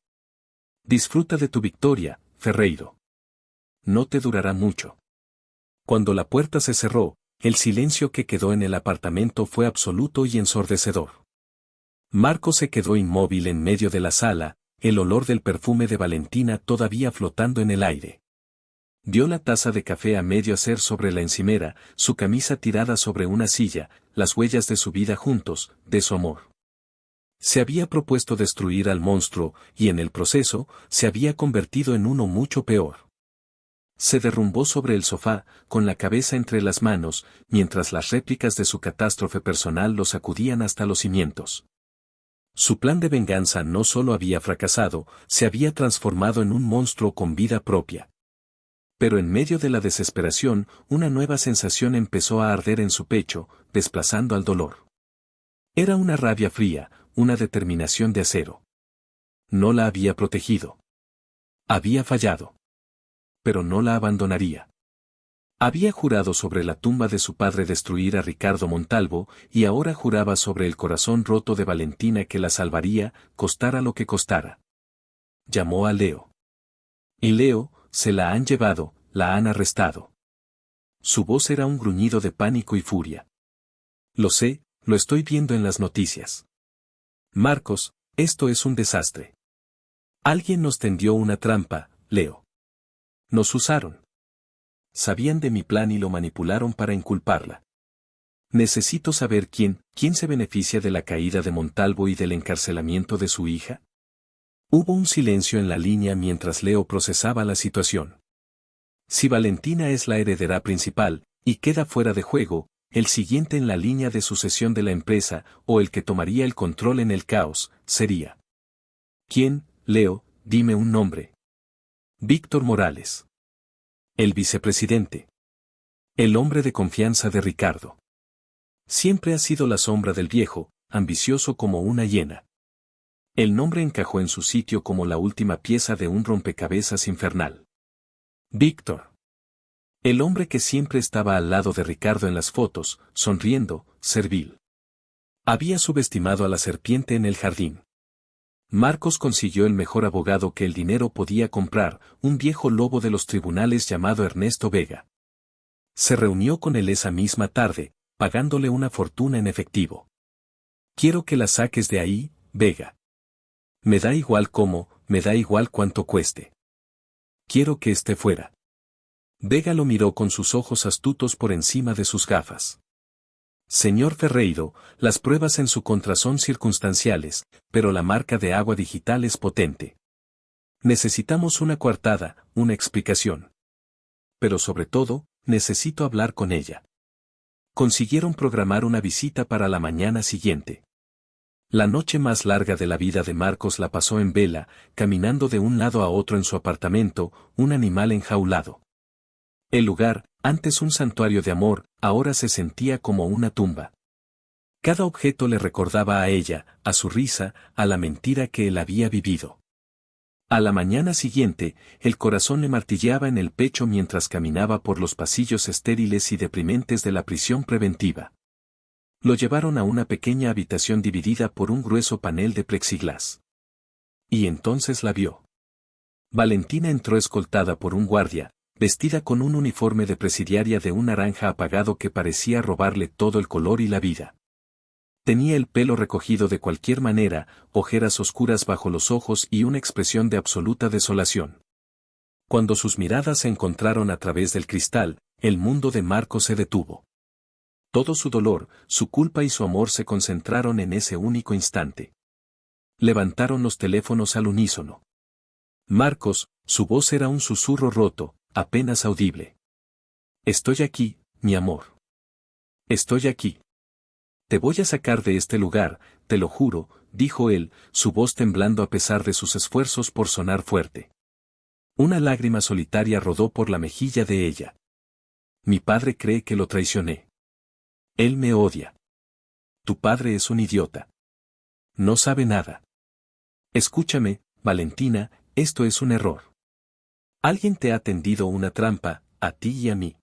Disfruta de tu victoria, Ferreiro. No te durará mucho. Cuando la puerta se cerró, el silencio que quedó en el apartamento fue absoluto y ensordecedor. Marcos se quedó inmóvil en medio de la sala, el olor del perfume de Valentina todavía flotando en el aire. Vio la taza de café a medio hacer sobre la encimera, su camisa tirada sobre una silla, las huellas de su vida juntos, de su amor. Se había propuesto destruir al monstruo, y en el proceso, se había convertido en uno mucho peor. Se derrumbó sobre el sofá, con la cabeza entre las manos, mientras las réplicas de su catástrofe personal lo sacudían hasta los cimientos. Su plan de venganza no solo había fracasado, se había transformado en un monstruo con vida propia. Pero en medio de la desesperación, una nueva sensación empezó a arder en su pecho, desplazando al dolor. Era una rabia fría, una determinación de acero. No la había protegido. Había fallado. Pero no la abandonaría. Había jurado sobre la tumba de su padre destruir a Ricardo Montalvo, y ahora juraba sobre el corazón roto de Valentina que la salvaría, costara lo que costara. Llamó a Leo. Y Leo, se la han llevado, la han arrestado. Su voz era un gruñido de pánico y furia. Lo sé, lo estoy viendo en las noticias. Marcos, esto es un desastre. Alguien nos tendió una trampa, Leo. Nos usaron. Sabían de mi plan y lo manipularon para inculparla. Necesito saber quién se beneficia de la caída de Montalvo y del encarcelamiento de su hija. Hubo un silencio en la línea mientras Leo procesaba la situación. Si Valentina es la heredera principal, y queda fuera de juego, el siguiente en la línea de sucesión de la empresa, o el que tomaría el control en el caos, sería. ¿Quién, Leo? Dime un nombre. Víctor Morales. El vicepresidente. El hombre de confianza de Ricardo. Siempre ha sido la sombra del viejo, ambicioso como una hiena. El nombre encajó en su sitio como la última pieza de un rompecabezas infernal. Víctor. El hombre que siempre estaba al lado de Ricardo en las fotos, sonriendo, servil. Había subestimado a la serpiente en el jardín. Marcos consiguió el mejor abogado que el dinero podía comprar, un viejo lobo de los tribunales llamado Ernesto Vega. Se reunió con él esa misma tarde, pagándole una fortuna en efectivo. Quiero que la saques de ahí, Vega. Me da igual cómo, me da igual cuánto cueste. Quiero que esté fuera. Vega lo miró con sus ojos astutos por encima de sus gafas. Señor Ferreiro, las pruebas en su contra son circunstanciales, pero la marca de agua digital es potente. Necesitamos una coartada, una explicación. Pero sobre todo, necesito hablar con ella. Consiguieron programar una visita para la mañana siguiente. La noche más larga de la vida de Marcos la pasó en vela, caminando de un lado a otro en su apartamento, un animal enjaulado. El lugar, antes un santuario de amor, ahora se sentía como una tumba. Cada objeto le recordaba a ella, a su risa, a la mentira que él había vivido. A la mañana siguiente, el corazón le martilleaba en el pecho mientras caminaba por los pasillos estériles y deprimentes de la prisión preventiva. Lo llevaron a una pequeña habitación dividida por un grueso panel de plexiglás. Y entonces la vio. Valentina entró escoltada por un guardia, vestida con un uniforme de presidiaria de un naranja apagado que parecía robarle todo el color y la vida. Tenía el pelo recogido de cualquier manera, ojeras oscuras bajo los ojos y una expresión de absoluta desolación. Cuando sus miradas se encontraron a través del cristal, el mundo de Marcos se detuvo. Todo su dolor, su culpa y su amor se concentraron en ese único instante. Levantaron los teléfonos al unísono. Marcos, su voz era un susurro roto, apenas audible. Estoy aquí, mi amor. Estoy aquí. Te voy a sacar de este lugar, te lo juro, dijo él, su voz temblando a pesar de sus esfuerzos por sonar fuerte. Una lágrima solitaria rodó por la mejilla de ella. Mi padre cree que lo traicioné. Él me odia. Tu padre es un idiota. No sabe nada. Escúchame, Valentina, esto es un error. Alguien te ha tendido una trampa, a ti y a mí.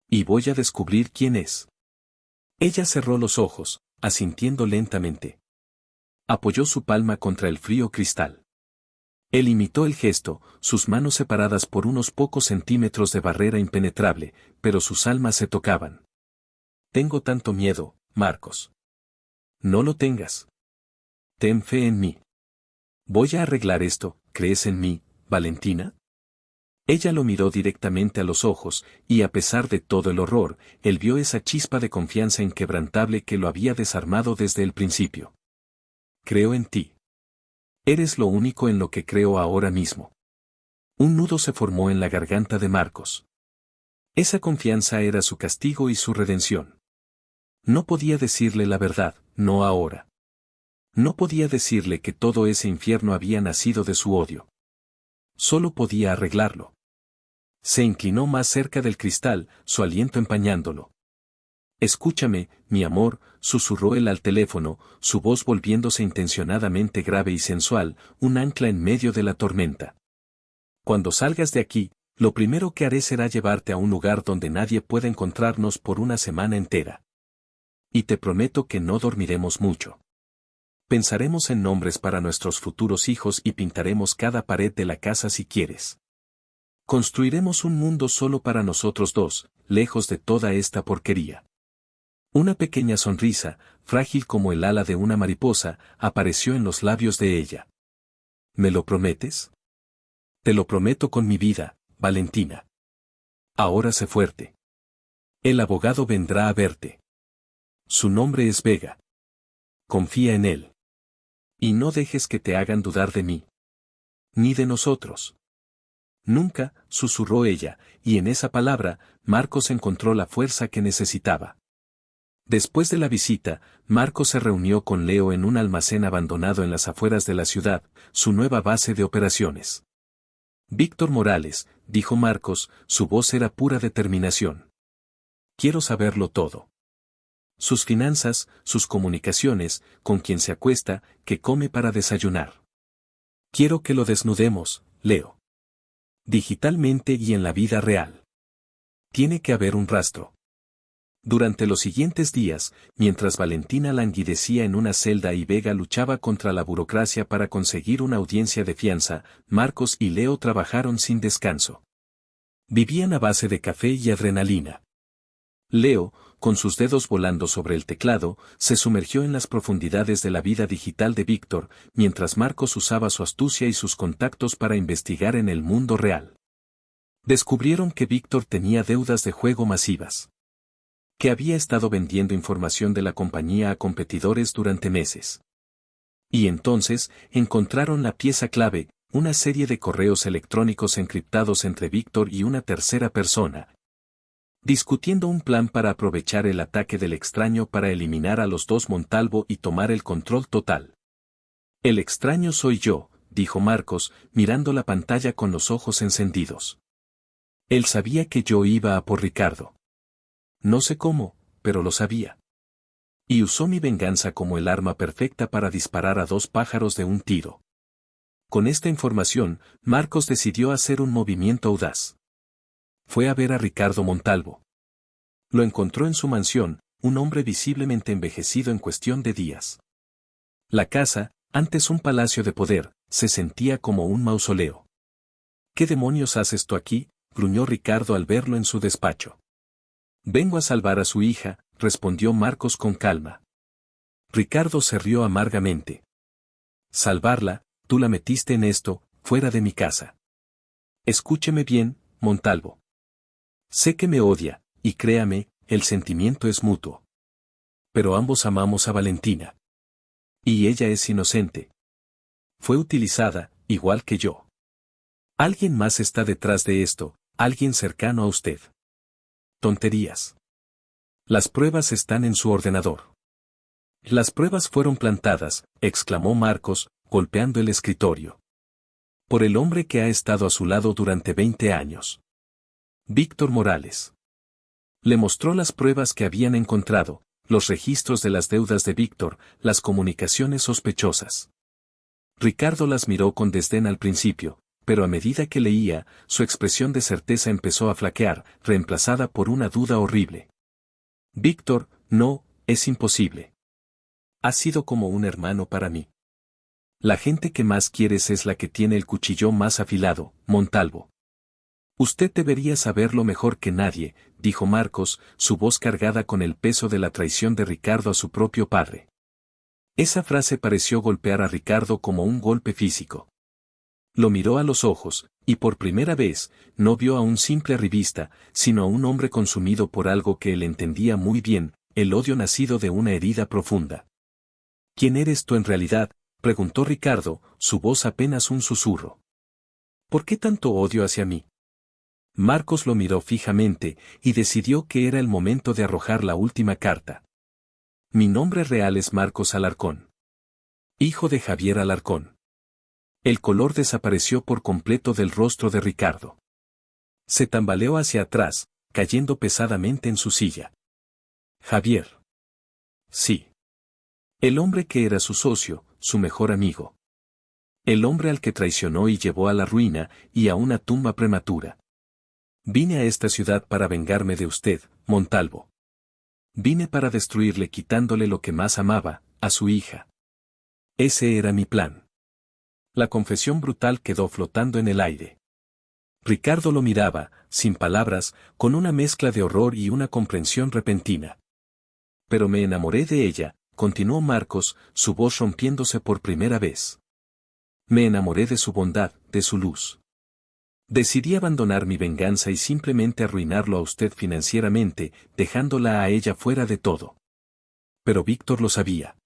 Y voy a descubrir quién es. Ella cerró los ojos, asintiendo lentamente. Apoyó su palma contra el frío cristal. Él imitó el gesto, sus manos separadas por unos pocos centímetros de barrera impenetrable, pero sus almas se tocaban. Tengo tanto miedo, Marcos. No lo tengas. Ten fe en mí. Voy a arreglar esto, ¿crees en mí, Valentina? Ella lo miró directamente a los ojos, y a pesar de todo el horror, él vio esa chispa de confianza inquebrantable que lo había desarmado desde el principio. Creo en ti. Eres lo único en lo que creo ahora mismo. Un nudo se formó en la garganta de Marcos. Esa confianza era su castigo y su redención. No podía decirle la verdad, no ahora. No podía decirle que todo ese infierno había nacido de su odio. Solo podía arreglarlo. Se inclinó más cerca del cristal, su aliento empañándolo. Escúchame, mi amor, susurró él al teléfono, su voz volviéndose intencionadamente grave y sensual, un ancla en medio de la tormenta. Cuando salgas de aquí, lo primero que haré será llevarte a un lugar donde nadie pueda encontrarnos por una semana entera. Y te prometo que no dormiremos mucho. Pensaremos en nombres para nuestros futuros hijos y pintaremos cada pared de la casa si quieres. Construiremos un mundo solo para nosotros dos, lejos de toda esta porquería. Una pequeña sonrisa, frágil como el ala de una mariposa, apareció en los labios de ella. ¿Me lo prometes? Te lo prometo con mi vida, Valentina. Ahora sé fuerte. El abogado vendrá a verte. Su nombre es Vega. Confía en él. Y no dejes que te hagan dudar de mí. Ni de nosotros. Nunca, susurró ella, y en esa palabra, Marcos encontró la fuerza que necesitaba. Después de la visita, Marcos se reunió con Leo en un almacén abandonado en las afueras de la ciudad, su nueva base de operaciones. Víctor Morales, dijo Marcos, su voz era pura determinación. Quiero saberlo todo. Sus finanzas, sus comunicaciones, con quién se acuesta, qué come para desayunar. Quiero que lo desnudemos, Leo. Digitalmente y en la vida real. Tiene que haber un rastro. Durante los siguientes días, mientras Valentina languidecía en una celda y Vega luchaba contra la burocracia para conseguir una audiencia de fianza, Marcos y Leo trabajaron sin descanso. Vivían a base de café y adrenalina. Leo, con sus dedos volando sobre el teclado, se sumergió en las profundidades de la vida digital de Víctor, mientras Marcos usaba su astucia y sus contactos para investigar en el mundo real. Descubrieron que Víctor tenía deudas de juego masivas. que había estado vendiendo información de la compañía a competidores durante meses. Y entonces, encontraron la pieza clave, una serie de correos electrónicos encriptados entre Víctor y una tercera persona, discutiendo un plan para aprovechar el ataque del extraño para eliminar a los dos Montalvo y tomar el control total. El extraño soy yo, dijo Marcos, mirando la pantalla con los ojos encendidos. Él sabía que yo iba a por Ricardo. No sé cómo, pero lo sabía. Y usó mi venganza como el arma perfecta para disparar a dos pájaros de un tiro. Con esta información, Marcos decidió hacer un movimiento audaz. Fue a ver a Ricardo Montalvo. Lo encontró en su mansión, un hombre visiblemente envejecido en cuestión de días. La casa, antes un palacio de poder, se sentía como un mausoleo. ¿Qué demonios haces tú aquí?, gruñó Ricardo al verlo en su despacho. Vengo a salvar a su hija, respondió Marcos con calma. Ricardo se rió amargamente. Salvarla, tú la metiste en esto, fuera de mi casa. Escúcheme bien, Montalvo. Sé que me odia, y créame, el sentimiento es mutuo. Pero ambos amamos a Valentina. Y ella es inocente. Fue utilizada, igual que yo. Alguien más está detrás de esto, alguien cercano a usted. Tonterías. Las pruebas están en su ordenador. Las pruebas fueron plantadas, exclamó Marcos, golpeando el escritorio. Por el hombre que ha estado a su lado durante 20 años. Víctor Morales. Le mostró las pruebas que habían encontrado, los registros de las deudas de Víctor, las comunicaciones sospechosas. Ricardo las miró con desdén al principio, pero a medida que leía, su expresión de certeza empezó a flaquear, reemplazada por una duda horrible. Víctor, no, es imposible. Ha sido como un hermano para mí. La gente que más quieres es la que tiene el cuchillo más afilado, Montalvo. Usted debería saberlo mejor que nadie, dijo Marcos, su voz cargada con el peso de la traición de Ricardo a su propio padre. Esa frase pareció golpear a Ricardo como un golpe físico. Lo miró a los ojos, y por primera vez, no vio a un simple arribista, sino a un hombre consumido por algo que él entendía muy bien, el odio nacido de una herida profunda. ¿Quién eres tú en realidad?, preguntó Ricardo, su voz apenas un susurro. ¿Por qué tanto odio hacia mí? Marcos lo miró fijamente, y decidió que era el momento de arrojar la última carta. Mi nombre real es Marcos Alarcón. Hijo de Javier Alarcón. El color desapareció por completo del rostro de Ricardo. Se tambaleó hacia atrás, cayendo pesadamente en su silla. Javier. Sí. El hombre que era su socio, su mejor amigo. El hombre al que traicionó y llevó a la ruina, y a una tumba prematura. Vine a esta ciudad para vengarme de usted, Montalvo. Vine para destruirle quitándole lo que más amaba, a su hija. Ese era mi plan. La confesión brutal quedó flotando en el aire. Ricardo lo miraba, sin palabras, con una mezcla de horror y una comprensión repentina. Pero me enamoré de ella, continuó Marcos, su voz rompiéndose por primera vez. Me enamoré de su bondad, de su luz. Decidí abandonar mi venganza y simplemente arruinarlo a usted financieramente, dejándola a ella fuera de todo. Pero Víctor lo sabía.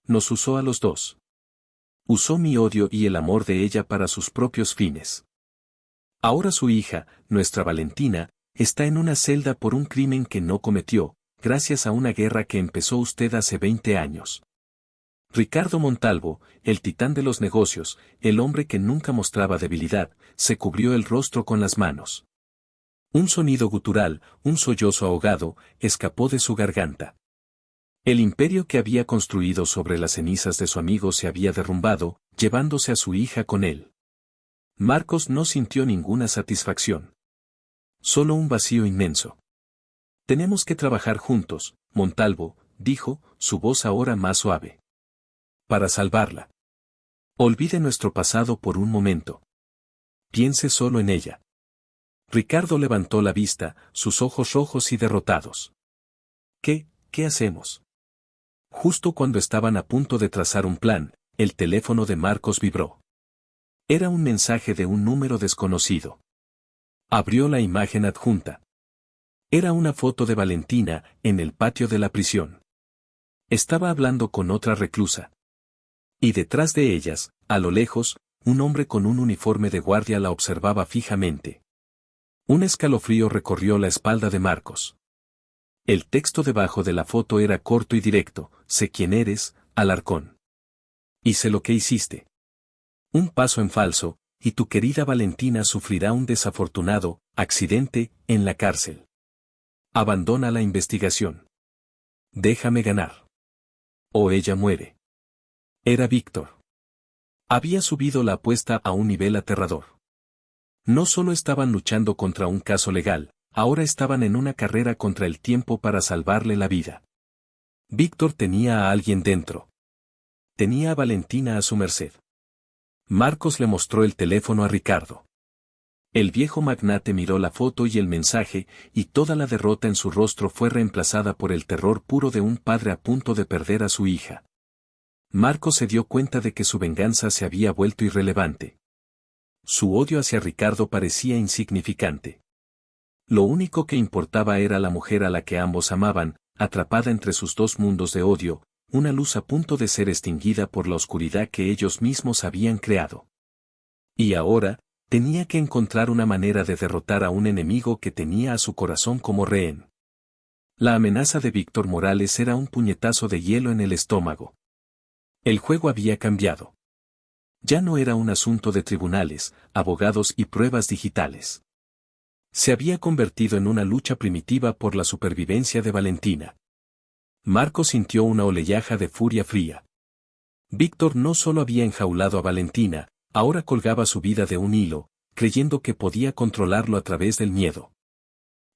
Nos usó a los dos. Usó mi odio y el amor de ella para sus propios fines. Ahora su hija, nuestra Valentina, está en una celda por un crimen que no cometió, gracias a una guerra que empezó usted hace 20 años. Ricardo Montalvo, el titán de los negocios, el hombre que nunca mostraba debilidad, se cubrió el rostro con las manos. Un sonido gutural, un sollozo ahogado, escapó de su garganta. El imperio que había construido sobre las cenizas de su amigo se había derrumbado, llevándose a su hija con él. Marcos no sintió ninguna satisfacción. Solo un vacío inmenso. Tenemos que trabajar juntos, Montalvo, dijo, su voz ahora más suave. Para salvarla. Olvide nuestro pasado por un momento. Piense solo en ella. Ricardo levantó la vista, sus ojos rojos y derrotados. ¿Qué hacemos? Justo cuando estaban a punto de trazar un plan, el teléfono de Marcos vibró. Era un mensaje de un número desconocido. Abrió la imagen adjunta. Era una foto de Valentina, en el patio de la prisión. Estaba hablando con otra reclusa. Y detrás de ellas, a lo lejos, un hombre con un uniforme de guardia la observaba fijamente. Un escalofrío recorrió la espalda de Marcos. El texto debajo de la foto era corto y directo: sé quién eres, Alarcón. Y sé lo que hiciste. Un paso en falso, y tu querida Valentina sufrirá un desafortunado accidente en la cárcel. Abandona la investigación. Déjame ganar. O ella muere. Era Víctor. Había subido la apuesta a un nivel aterrador. No solo estaban luchando contra un caso legal, ahora estaban en una carrera contra el tiempo para salvarle la vida. Víctor tenía a alguien dentro. Tenía a Valentina a su merced. Marcos le mostró el teléfono a Ricardo. El viejo magnate miró la foto y el mensaje, y toda la derrota en su rostro fue reemplazada por el terror puro de un padre a punto de perder a su hija. Marcos se dio cuenta de que su venganza se había vuelto irrelevante. Su odio hacia Ricardo parecía insignificante. Lo único que importaba era la mujer a la que ambos amaban, atrapada entre sus dos mundos de odio, una luz a punto de ser extinguida por la oscuridad que ellos mismos habían creado. Y ahora, tenía que encontrar una manera de derrotar a un enemigo que tenía a su corazón como rehén. La amenaza de Víctor Morales era un puñetazo de hielo en el estómago. El juego había cambiado. Ya no era un asunto de tribunales, abogados y pruebas digitales. Se había convertido en una lucha primitiva por la supervivencia de Valentina. Marco sintió una oleaje de furia fría. Víctor no solo había enjaulado a Valentina, ahora colgaba su vida de un hilo, creyendo que podía controlarlo a través del miedo.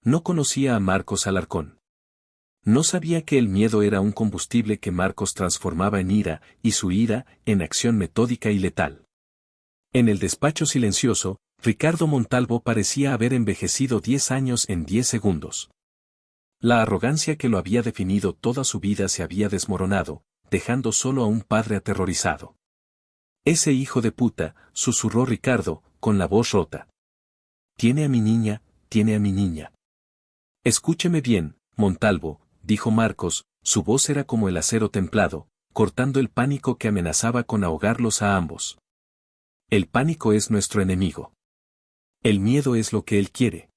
No conocía a Marcos Alarcón. No sabía que el miedo era un combustible que Marcos transformaba en ira, y su ira, en acción metódica y letal. En el despacho silencioso, Ricardo Montalvo parecía haber envejecido 10 años en 10 segundos. La arrogancia que lo había definido toda su vida se había desmoronado, dejando solo a un padre aterrorizado. Ese hijo de puta, susurró Ricardo, con la voz rota. Tiene a mi niña, tiene a mi niña. Escúcheme bien, Montalvo, dijo Marcos, su voz era como el acero templado, cortando el pánico que amenazaba con ahogarlos a ambos. El pánico es nuestro enemigo. El miedo es lo que él quiere.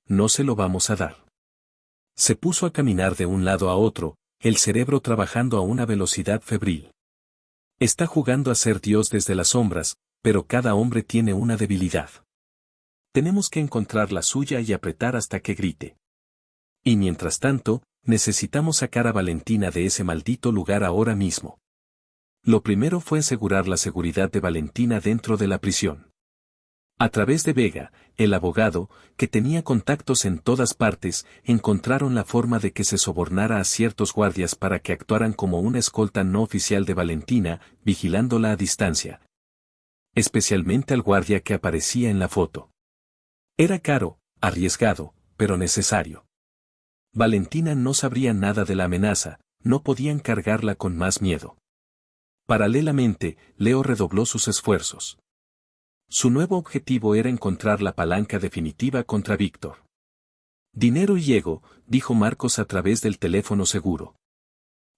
No se lo vamos a dar. Se puso a caminar de un lado a otro, el cerebro trabajando a una velocidad febril. Está jugando a ser Dios desde las sombras, pero cada hombre tiene una debilidad. Tenemos que encontrar la suya y apretar hasta que grite. Y mientras tanto, necesitamos sacar a Valentina de ese maldito lugar ahora mismo. Lo primero fue asegurar la seguridad de Valentina dentro de la prisión. A través de Vega, el abogado, que tenía contactos en todas partes, encontraron la forma de que se sobornara a ciertos guardias para que actuaran como una escolta no oficial de Valentina, vigilándola a distancia. Especialmente al guardia que aparecía en la foto. Era caro, arriesgado, pero necesario. Valentina no sabría nada de la amenaza, no podían cargarla con más miedo. Paralelamente, Leo redobló sus esfuerzos. Su nuevo objetivo era encontrar la palanca definitiva contra Víctor. Dinero y ego, dijo Marcos a través del teléfono seguro.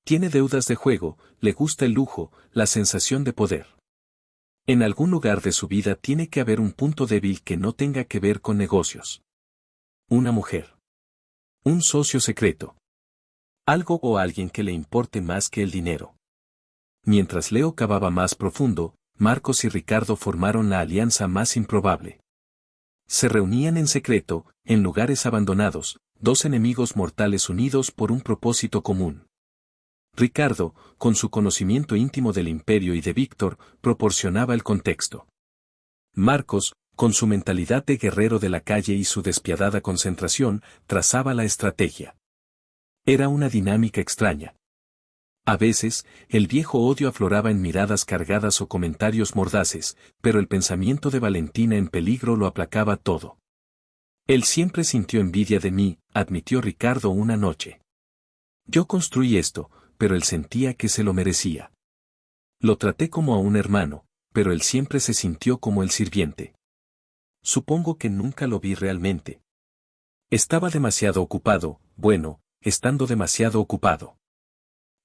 Tiene deudas de juego, le gusta el lujo, la sensación de poder. En algún lugar de su vida tiene que haber un punto débil que no tenga que ver con negocios. Una mujer. Un socio secreto. Algo o alguien que le importe más que el dinero. Mientras Leo cavaba más profundo, Marcos y Ricardo formaron la alianza más improbable. Se reunían en secreto, en lugares abandonados, dos enemigos mortales unidos por un propósito común. Ricardo, con su conocimiento íntimo del imperio y de Víctor, proporcionaba el contexto. Marcos, con su mentalidad de guerrero de la calle y su despiadada concentración, trazaba la estrategia. Era una dinámica extraña. A veces, el viejo odio afloraba en miradas cargadas o comentarios mordaces, pero el pensamiento de Valentina en peligro lo aplacaba todo. Él siempre sintió envidia de mí, admitió Ricardo una noche. Yo construí esto, pero él sentía que se lo merecía. Lo traté como a un hermano, pero él siempre se sintió como el sirviente. Supongo que nunca lo vi realmente. Estaba demasiado ocupado, bueno, estando demasiado ocupado.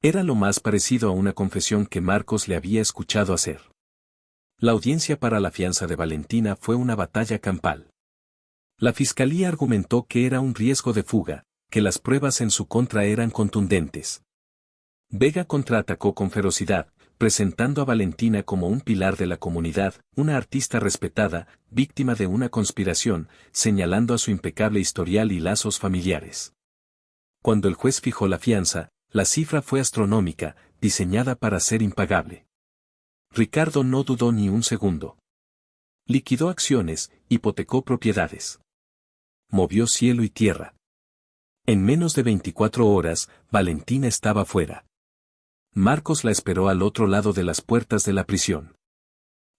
Era lo más parecido a una confesión que Marcos le había escuchado hacer. La audiencia para la fianza de Valentina fue una batalla campal. La fiscalía argumentó que era un riesgo de fuga, que las pruebas en su contra eran contundentes. Vega contraatacó con ferocidad, presentando a Valentina como un pilar de la comunidad, una artista respetada, víctima de una conspiración, señalando a su impecable historial y lazos familiares. Cuando el juez fijó la fianza, la cifra fue astronómica, diseñada para ser impagable. Ricardo no dudó ni un segundo. Liquidó acciones, hipotecó propiedades. Movió cielo y tierra. En menos de 24 horas, Valentina estaba fuera. Marcos la esperó al otro lado de las puertas de la prisión.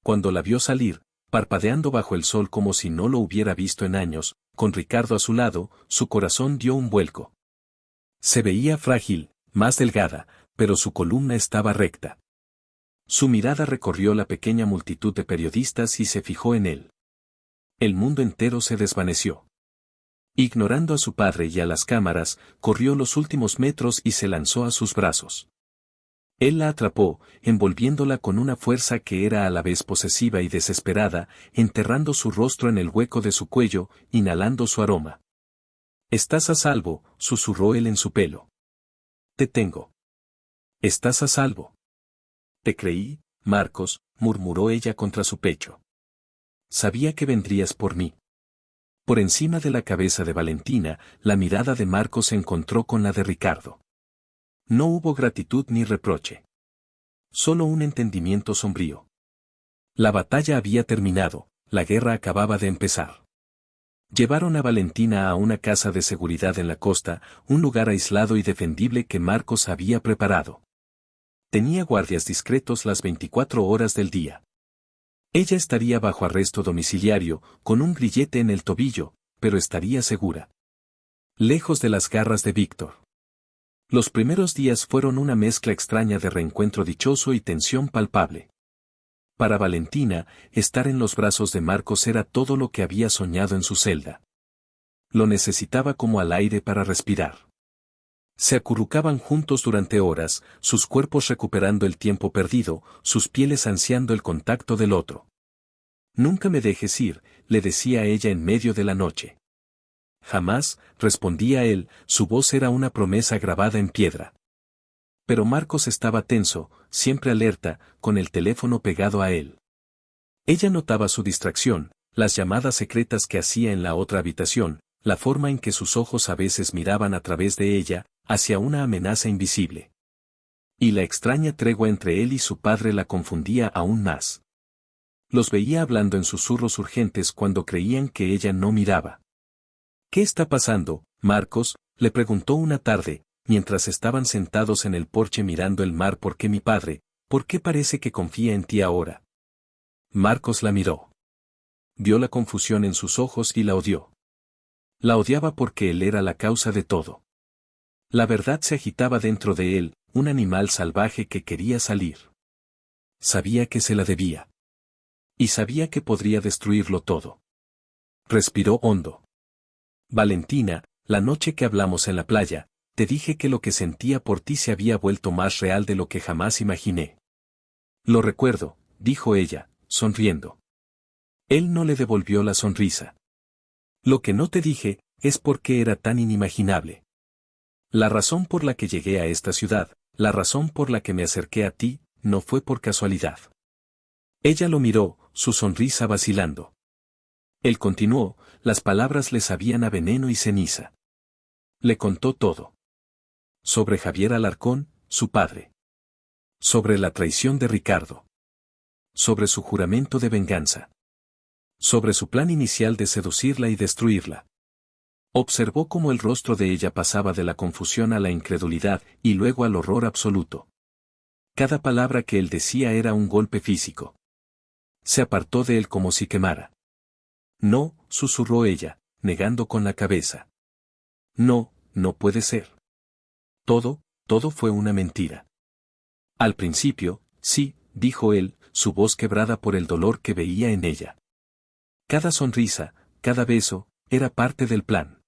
Cuando la vio salir, parpadeando bajo el sol como si no lo hubiera visto en años, con Ricardo a su lado, su corazón dio un vuelco. Se veía frágil, más delgada, pero su columna estaba recta. Su mirada recorrió la pequeña multitud de periodistas y se fijó en él. El mundo entero se desvaneció. Ignorando a su padre y a las cámaras, corrió los últimos metros y se lanzó a sus brazos. Él la atrapó, envolviéndola con una fuerza que era a la vez posesiva y desesperada, enterrando su rostro en el hueco de su cuello, inhalando su aroma. «Estás a salvo», susurró él en su pelo. «Te tengo. Estás a salvo». «Te creí, Marcos», murmuró ella contra su pecho. «Sabía que vendrías por mí». Por encima de la cabeza de Valentina, la mirada de Marcos se encontró con la de Ricardo. No hubo gratitud ni reproche. Solo un entendimiento sombrío. La batalla había terminado, la guerra acababa de empezar. Llevaron a Valentina a una casa de seguridad en la costa, un lugar aislado y defendible que Marcos había preparado. Tenía guardias discretos las 24 horas del día. Ella estaría bajo arresto domiciliario, con un grillete en el tobillo, pero estaría segura. Lejos de las garras de Víctor. Los primeros días fueron una mezcla extraña de reencuentro dichoso y tensión palpable. Para Valentina, estar en los brazos de Marcos era todo lo que había soñado en su celda. Lo necesitaba como al aire para respirar. Se acurrucaban juntos durante horas, sus cuerpos recuperando el tiempo perdido, sus pieles ansiando el contacto del otro. «Nunca me dejes ir», le decía ella en medio de la noche. «Jamás», respondía él, su voz era una promesa grabada en piedra. Pero Marcos estaba tenso, siempre alerta, con el teléfono pegado a él. Ella notaba su distracción, las llamadas secretas que hacía en la otra habitación, la forma en que sus ojos a veces miraban a través de ella, hacia una amenaza invisible. Y la extraña tregua entre él y su padre la confundía aún más. Los veía hablando en susurros urgentes cuando creían que ella no miraba. «¿Qué está pasando, Marcos?», le preguntó una tarde, mientras estaban sentados en el porche mirando el mar. «¿Por qué mi padre? ¿Por qué parece que confía en ti ahora?». Marcos la miró. Vio la confusión en sus ojos y la odió. La odiaba porque él era la causa de todo. La verdad se agitaba dentro de él, un animal salvaje que quería salir. Sabía que se la debía. Y sabía que podría destruirlo todo. Respiró hondo. «Valentina, la noche que hablamos en la playa, te dije que lo que sentía por ti se había vuelto más real de lo que jamás imaginé». «Lo recuerdo», dijo ella, sonriendo. Él no le devolvió la sonrisa. «Lo que no te dije, es por qué era tan inimaginable. La razón por la que llegué a esta ciudad, la razón por la que me acerqué a ti, no fue por casualidad». Ella lo miró, su sonrisa vacilando. Él continuó, las palabras le sabían a veneno y ceniza. Le contó todo. Sobre Javier Alarcón, su padre. Sobre la traición de Ricardo. Sobre su juramento de venganza. Sobre su plan inicial de seducirla y destruirla. Observó cómo el rostro de ella pasaba de la confusión a la incredulidad y luego al horror absoluto. Cada palabra que él decía era un golpe físico. Se apartó de él como si quemara. «No», susurró ella, negando con la cabeza. «No, no puede ser. Todo fue una mentira». «Al principio, sí», dijo él, su voz quebrada por el dolor que veía en ella. Cada sonrisa, cada beso, era parte del plan.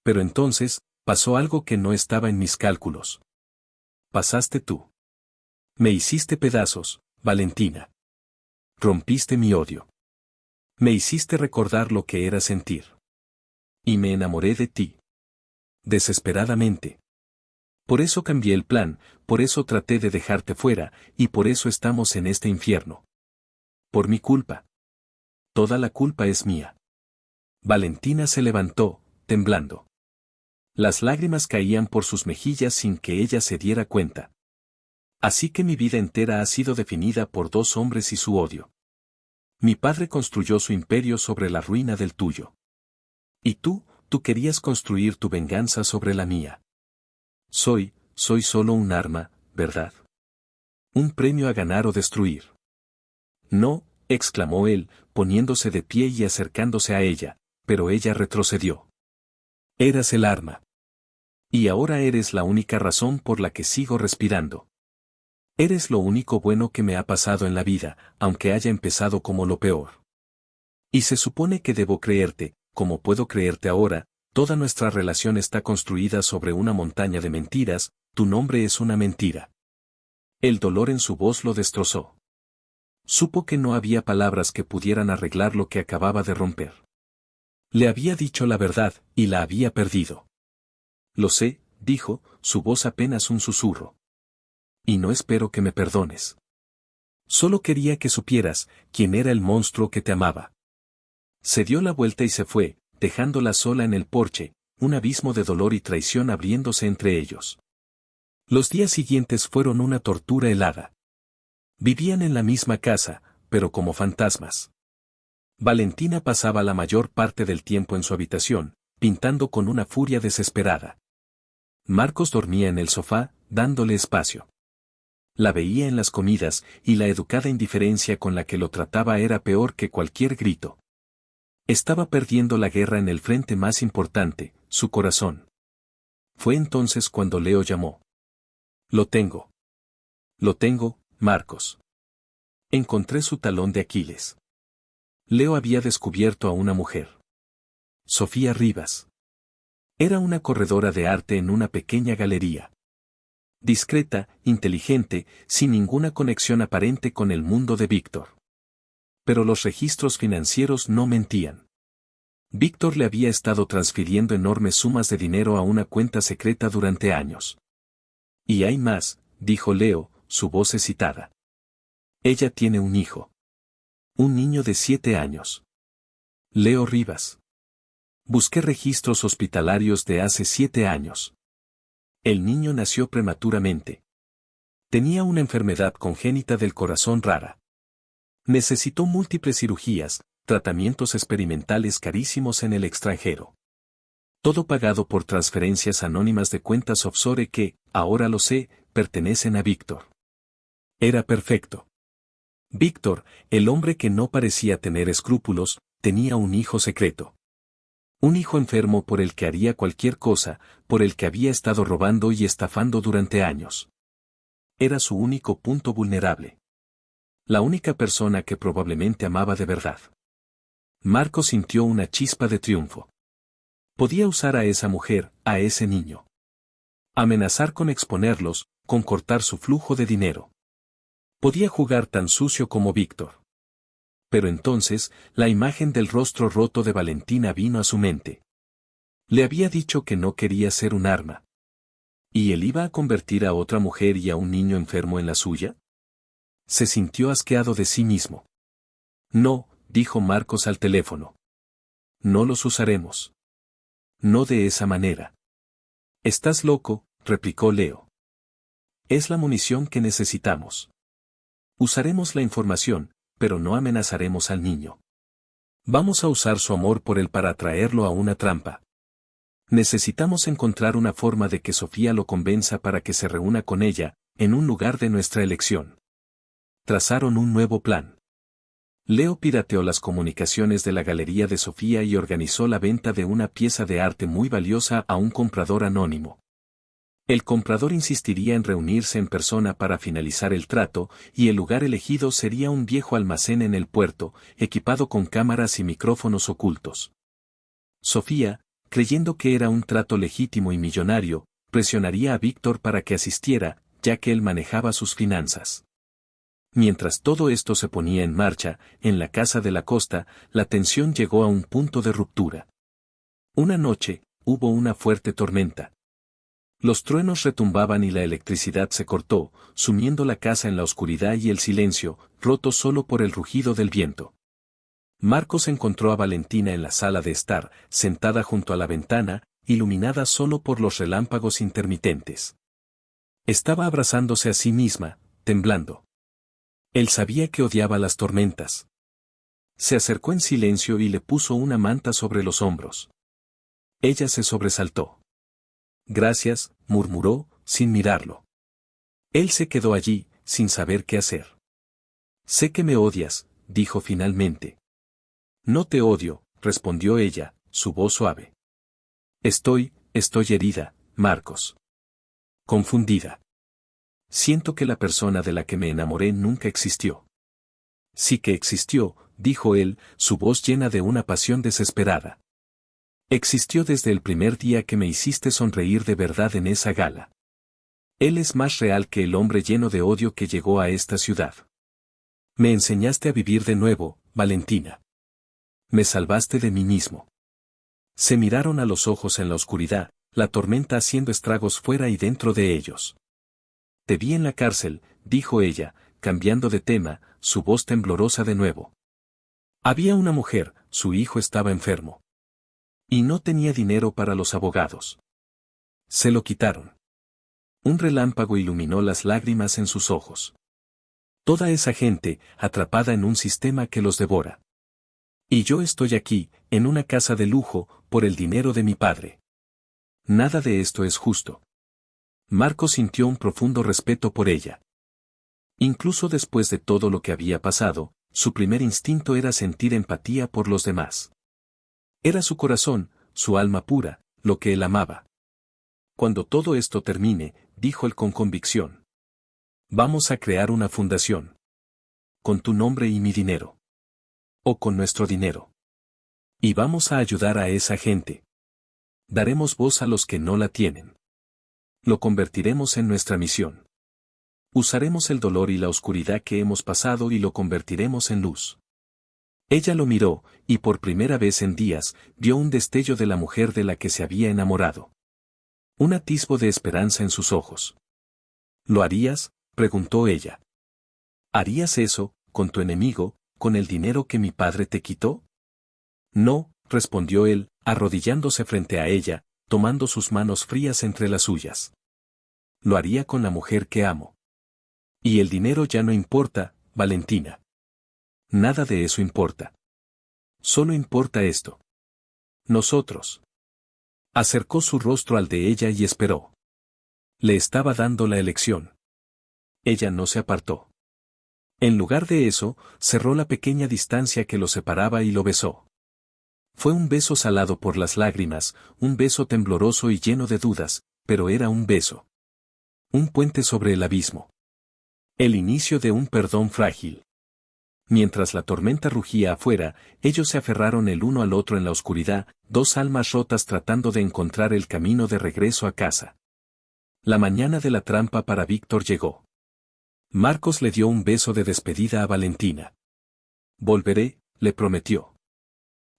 Pero entonces, pasó algo que no estaba en mis cálculos. Pasaste tú. Me hiciste pedazos, Valentina. Rompiste mi odio. Me hiciste recordar lo que era sentir. Y me enamoré de ti. Desesperadamente. Por eso cambié el plan, por eso traté de dejarte fuera, y por eso estamos en este infierno. Por mi culpa. Toda la culpa es mía. Valentina se levantó, temblando. Las lágrimas caían por sus mejillas sin que ella se diera cuenta. Así que mi vida entera ha sido definida por dos hombres y su odio. Mi padre construyó su imperio sobre la ruina del tuyo. Y tú querías construir tu venganza sobre la mía. Soy solo un arma, ¿verdad? Un premio a ganar o destruir. No, exclamó él, poniéndose de pie y acercándose a ella, pero ella retrocedió. Eras el arma. Y ahora eres la única razón por la que sigo respirando. Eres lo único bueno que me ha pasado en la vida, aunque haya empezado como lo peor. Y se supone que debo creerte, como puedo creerte ahora, toda nuestra relación está construida sobre una montaña de mentiras, tu nombre es una mentira. El dolor en su voz lo destrozó. Supo que no había palabras que pudieran arreglar lo que acababa de romper. Le había dicho la verdad, y la había perdido. Lo sé, dijo, su voz apenas un susurro. Y no espero que me perdones. Solo quería que supieras quién era el monstruo que te amaba. Se dio la vuelta y se fue, dejándola sola en el porche, un abismo de dolor y traición abriéndose entre ellos. Los días siguientes fueron una tortura helada. Vivían en la misma casa, pero como fantasmas. Valentina pasaba la mayor parte del tiempo en su habitación, pintando con una furia desesperada. Marcos dormía en el sofá, dándole espacio. La veía en las comidas, y la educada indiferencia con la que lo trataba era peor que cualquier grito. Estaba perdiendo la guerra en el frente más importante, su corazón. Fue entonces cuando Leo llamó. Lo tengo. Lo tengo, Marcos. Encontré su talón de Aquiles. Leo había descubierto a una mujer. Sofía Rivas. Era una corredora de arte en una pequeña galería. Discreta, inteligente, sin ninguna conexión aparente con el mundo de Víctor. Pero los registros financieros no mentían. Víctor le había estado transfiriendo enormes sumas de dinero a una cuenta secreta durante años. Y hay más, dijo Leo, su voz excitada. Ella tiene un hijo. Un niño de 7 años. Leo Rivas. Busqué registros hospitalarios de hace 7 años. El niño nació prematuramente. Tenía una enfermedad congénita del corazón rara. Necesitó múltiples cirugías, tratamientos experimentales carísimos en el extranjero. Todo pagado por transferencias anónimas de cuentas offshore que, ahora lo sé, pertenecen a Víctor. Era perfecto. Víctor, el hombre que no parecía tener escrúpulos, tenía un hijo secreto. Un hijo enfermo por el que haría cualquier cosa, por el que había estado robando y estafando durante años. Era su único punto vulnerable. La única persona que probablemente amaba de verdad. Marco sintió una chispa de triunfo. Podía usar a esa mujer, a ese niño. Amenazar con exponerlos, con cortar su flujo de dinero. Podía jugar tan sucio como Víctor. Pero entonces, la imagen del rostro roto de Valentina vino a su mente. Le había dicho que no quería ser un arma. ¿Y él iba a convertir a otra mujer y a un niño enfermo en la suya? Se sintió asqueado de sí mismo. No, dijo Marcos al teléfono. No los usaremos. No de esa manera. Estás loco, replicó Leo. Es la munición que necesitamos. Usaremos la información, pero no amenazaremos al niño. Vamos a usar su amor por él para atraerlo a una trampa. Necesitamos encontrar una forma de que Sofía lo convenza para que se reúna con ella, en un lugar de nuestra elección. Trazaron un nuevo plan. Leo pirateó las comunicaciones de la galería de Sofía y organizó la venta de una pieza de arte muy valiosa a un comprador anónimo. El comprador insistiría en reunirse en persona para finalizar el trato, y el lugar elegido sería un viejo almacén en el puerto, equipado con cámaras y micrófonos ocultos. Sofía, creyendo que era un trato legítimo y millonario, presionaría a Víctor para que asistiera, ya que él manejaba sus finanzas. Mientras todo esto se ponía en marcha, en la casa de la costa, la tensión llegó a un punto de ruptura. Una noche, hubo una fuerte tormenta. Los truenos retumbaban y la electricidad se cortó, sumiendo la casa en la oscuridad y el silencio, roto solo por el rugido del viento. Marcos encontró a Valentina en la sala de estar, sentada junto a la ventana, iluminada solo por los relámpagos intermitentes. Estaba abrazándose a sí misma, temblando. Él sabía que odiaba las tormentas. Se acercó en silencio y le puso una manta sobre los hombros. Ella se sobresaltó. Gracias, murmuró, sin mirarlo. Él se quedó allí, sin saber qué hacer. Sé que me odias, dijo finalmente. No te odio, respondió ella, su voz suave. Estoy herida, Marcos. Confundida. Siento que la persona de la que me enamoré nunca existió. Sí que existió, dijo él, su voz llena de una pasión desesperada. Existió desde el primer día que me hiciste sonreír de verdad en esa gala. Él es más real que el hombre lleno de odio que llegó a esta ciudad. Me enseñaste a vivir de nuevo, Valentina. Me salvaste de mí mismo. Se miraron a los ojos en la oscuridad, la tormenta haciendo estragos fuera y dentro de ellos. Te vi en la cárcel, dijo ella, cambiando de tema, su voz temblorosa de nuevo. Había una mujer, su hijo estaba enfermo. Y no tenía dinero para los abogados. Se lo quitaron. Un relámpago iluminó las lágrimas en sus ojos. Toda esa gente, atrapada en un sistema que los devora. Y yo estoy aquí, en una casa de lujo, por el dinero de mi padre. Nada de esto es justo. Marcos sintió un profundo respeto por ella. Incluso después de todo lo que había pasado, su primer instinto era sentir empatía por los demás. Era su corazón, su alma pura, lo que él amaba. Cuando todo esto termine, dijo él con convicción. Vamos a crear una fundación. Con tu nombre y mi dinero. O con nuestro dinero. Y vamos a ayudar a esa gente. Daremos voz a los que no la tienen. Lo convertiremos en nuestra misión. Usaremos el dolor y la oscuridad que hemos pasado y lo convertiremos en luz. Ella lo miró, y por primera vez en días, vio un destello de la mujer de la que se había enamorado. Un atisbo de esperanza en sus ojos. ¿Lo harías?, preguntó ella. ¿Harías eso, con tu enemigo, con el dinero que mi padre te quitó? No, respondió él, arrodillándose frente a ella, tomando sus manos frías entre las suyas. Lo haría con la mujer que amo. Y el dinero ya no importa, Valentina. Nada de eso importa. Solo importa esto. Nosotros. Acercó su rostro al de ella y esperó. Le estaba dando la elección. Ella no se apartó. En lugar de eso, cerró la pequeña distancia que lo separaba y lo besó. Fue un beso salado por las lágrimas, un beso tembloroso y lleno de dudas, pero era un beso. Un puente sobre el abismo. El inicio de un perdón frágil. Mientras la tormenta rugía afuera, ellos se aferraron el uno al otro en la oscuridad, dos almas rotas tratando de encontrar el camino de regreso a casa. La mañana de la trampa para Víctor llegó. Marcos le dio un beso de despedida a Valentina. Volveré, le prometió.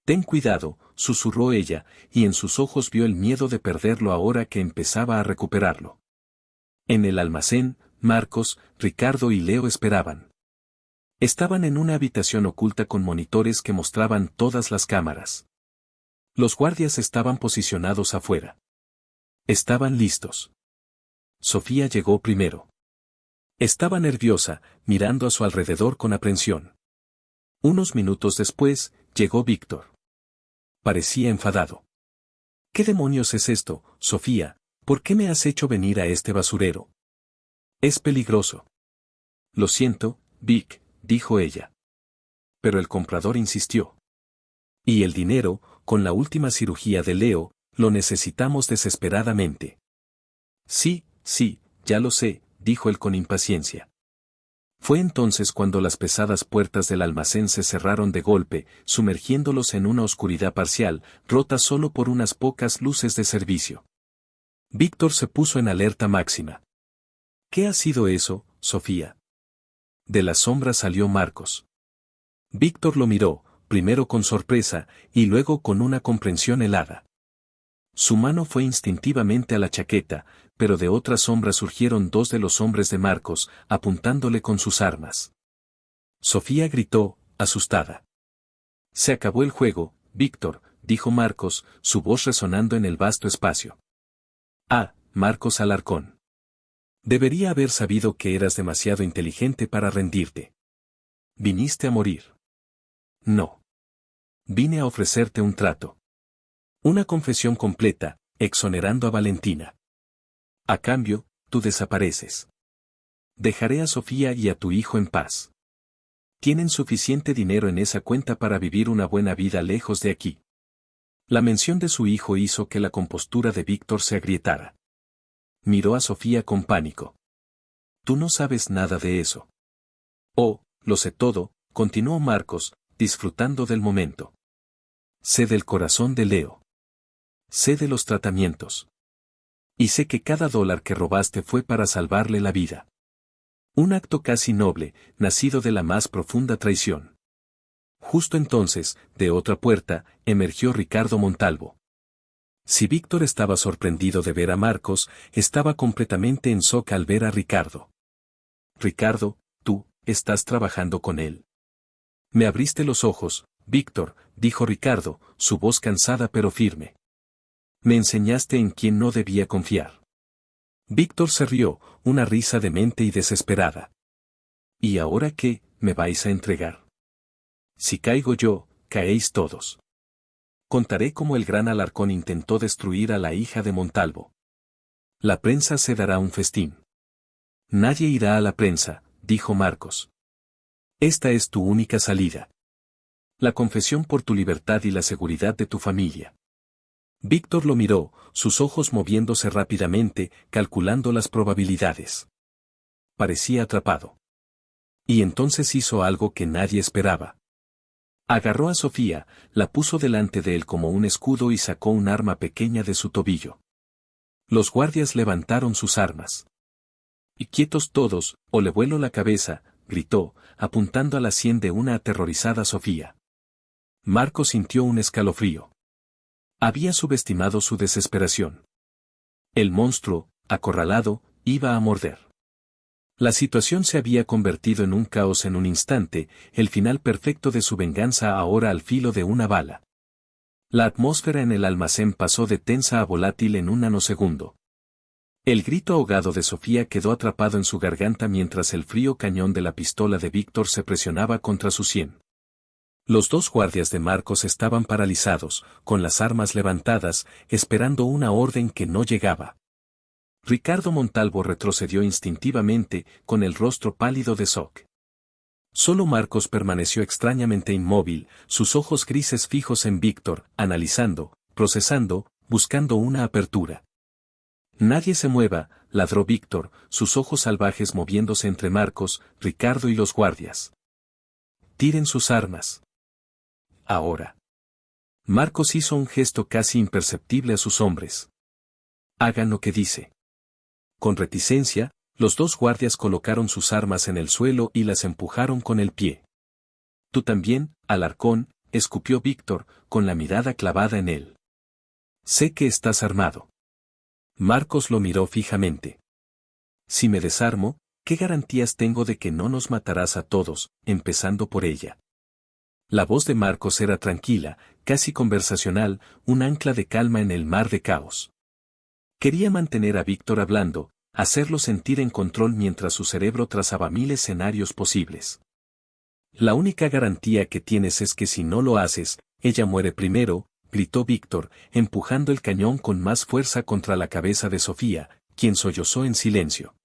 Ten cuidado, susurró ella, y en sus ojos vio el miedo de perderlo ahora que empezaba a recuperarlo. En el almacén, Marcos, Ricardo y Leo esperaban. Estaban en una habitación oculta con monitores que mostraban todas las cámaras. Los guardias estaban posicionados afuera. Estaban listos. Sofía llegó primero. Estaba nerviosa, mirando a su alrededor con aprensión. Unos minutos después, llegó Víctor. Parecía enfadado. ¿Qué demonios es esto, Sofía? ¿Por qué me has hecho venir a este basurero? Es peligroso. Lo siento, Vic, dijo ella. Pero el comprador insistió. Y el dinero, con la última cirugía de Leo, lo necesitamos desesperadamente. Sí, ya lo sé, dijo él con impaciencia. Fue entonces cuando las pesadas puertas del almacén se cerraron de golpe, sumergiéndolos en una oscuridad parcial, rota solo por unas pocas luces de servicio. Víctor se puso en alerta máxima. ¿Qué ha sido eso, Sofía? De la sombra salió Marcos. Víctor lo miró, primero con sorpresa, y luego con una comprensión helada. Su mano fue instintivamente a la chaqueta, pero de otra sombra surgieron dos de los hombres de Marcos, apuntándole con sus armas. Sofía gritó, asustada. Se acabó el juego, Víctor, dijo Marcos, su voz resonando en el vasto espacio. Ah, Marcos Alarcón. Debería haber sabido que eras demasiado inteligente para rendirte. ¿Viniste a morir? No. Vine a ofrecerte un trato. Una confesión completa, exonerando a Valentina. A cambio, tú desapareces. Dejaré a Sofía y a tu hijo en paz. Tienen suficiente dinero en esa cuenta para vivir una buena vida lejos de aquí. La mención de su hijo hizo que la compostura de Víctor se agrietara. Miró a Sofía con pánico. Tú no sabes nada de eso. Oh, lo sé todo, continuó Marcos, disfrutando del momento. Sé del corazón de Leo. Sé de los tratamientos. Y sé que cada dólar que robaste fue para salvarle la vida. Un acto casi noble, nacido de la más profunda traición. Justo entonces, de otra puerta, emergió Ricardo Montalvo. Si Víctor estaba sorprendido de ver a Marcos, estaba completamente en shock al ver a Ricardo. Ricardo, tú, estás trabajando con él. Me abriste los ojos, Víctor, dijo Ricardo, su voz cansada pero firme. Me enseñaste en quién no debía confiar. Víctor se rió, una risa demente y desesperada. ¿Y ahora qué, me vais a entregar? Si caigo yo, caéis todos. Contaré cómo el gran Alarcón intentó destruir a la hija de Montalvo. La prensa se dará un festín. Nadie irá a la prensa, dijo Marcos. Esta es tu única salida. La confesión por tu libertad y la seguridad de tu familia. Víctor lo miró, sus ojos moviéndose rápidamente, calculando las probabilidades. Parecía atrapado. Y entonces hizo algo que nadie esperaba. Agarró a Sofía, la puso delante de él como un escudo y sacó un arma pequeña de su tobillo. Los guardias levantaron sus armas. Y quietos todos, o le vuelo la cabeza, gritó, apuntando a la sien de una aterrorizada Sofía. Marco sintió un escalofrío. Había subestimado su desesperación. El monstruo, acorralado, iba a morder. La situación se había convertido en un caos en un instante, el final perfecto de su venganza ahora al filo de una bala. La atmósfera en el almacén pasó de tensa a volátil en un nanosegundo. El grito ahogado de Sofía quedó atrapado en su garganta mientras el frío cañón de la pistola de Víctor se presionaba contra su sien. Los dos guardias de Marcos estaban paralizados, con las armas levantadas, esperando una orden que no llegaba. Ricardo Montalvo retrocedió instintivamente, con el rostro pálido de shock. Solo Marcos permaneció extrañamente inmóvil, sus ojos grises fijos en Víctor, analizando, procesando, buscando una apertura. Nadie se mueva, ladró Víctor, sus ojos salvajes moviéndose entre Marcos, Ricardo y los guardias. Tiren sus armas. Ahora. Marcos hizo un gesto casi imperceptible a sus hombres. Hagan lo que dice. Con reticencia, los dos guardias colocaron sus armas en el suelo y las empujaron con el pie. Tú también, Alarcón, escupió Víctor, con la mirada clavada en él. Sé que estás armado. Marcos lo miró fijamente. Si me desarmo, ¿qué garantías tengo de que no nos matarás a todos, empezando por ella? La voz de Marcos era tranquila, casi conversacional, un ancla de calma en el mar de caos. Quería mantener a Víctor hablando, hacerlo sentir en control mientras su cerebro trazaba 1000 escenarios posibles. La única garantía que tienes es que si no lo haces, ella muere primero, gritó Víctor, empujando el cañón con más fuerza contra la cabeza de Sofía, quien sollozó en silencio.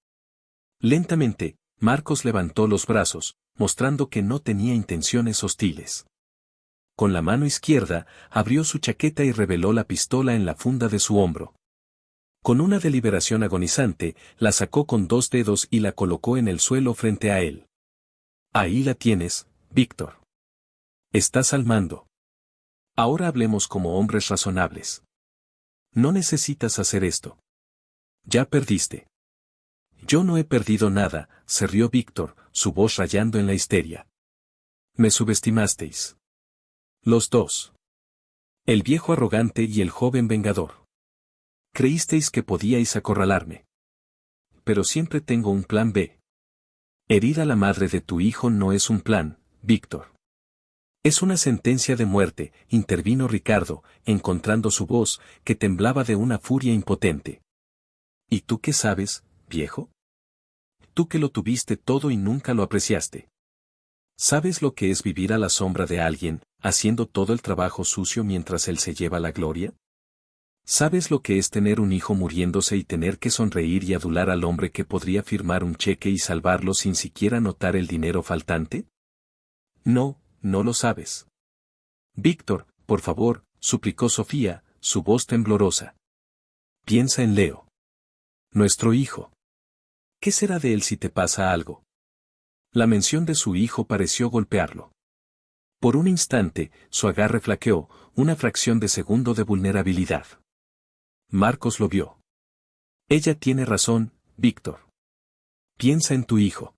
Lentamente, Marcos levantó los brazos, mostrando que no tenía intenciones hostiles. Con la mano izquierda, abrió su chaqueta y reveló la pistola en la funda de su hombro. Con una deliberación agonizante, la sacó con 2 dedos y la colocó en el suelo frente a él. Ahí la tienes, Víctor. Estás al mando. Ahora hablemos como hombres razonables. No necesitas hacer esto. Ya perdiste. Yo no he perdido nada, se rió Víctor, su voz rayando en la histeria. Me subestimasteis. Los dos. El viejo arrogante y el joven vengador. Creísteis que podíais acorralarme. Pero siempre tengo un plan B. Herir a la madre de tu hijo no es un plan, Víctor. Es una sentencia de muerte, intervino Ricardo, encontrando su voz, que temblaba de una furia impotente. ¿Y tú qué sabes, viejo? Tú que lo tuviste todo y nunca lo apreciaste. ¿Sabes lo que es vivir a la sombra de alguien, haciendo todo el trabajo sucio mientras él se lleva la gloria? ¿Sabes lo que es tener un hijo muriéndose y tener que sonreír y adular al hombre que podría firmar un cheque y salvarlo sin siquiera notar el dinero faltante? No, no lo sabes. Víctor, por favor, suplicó Sofía, su voz temblorosa. Piensa en Leo. Nuestro hijo. ¿Qué será de él si te pasa algo? La mención de su hijo pareció golpearlo. Por un instante, su agarre flaqueó, una fracción de segundo de vulnerabilidad. Marcos lo vio. Ella tiene razón, Víctor. Piensa en tu hijo.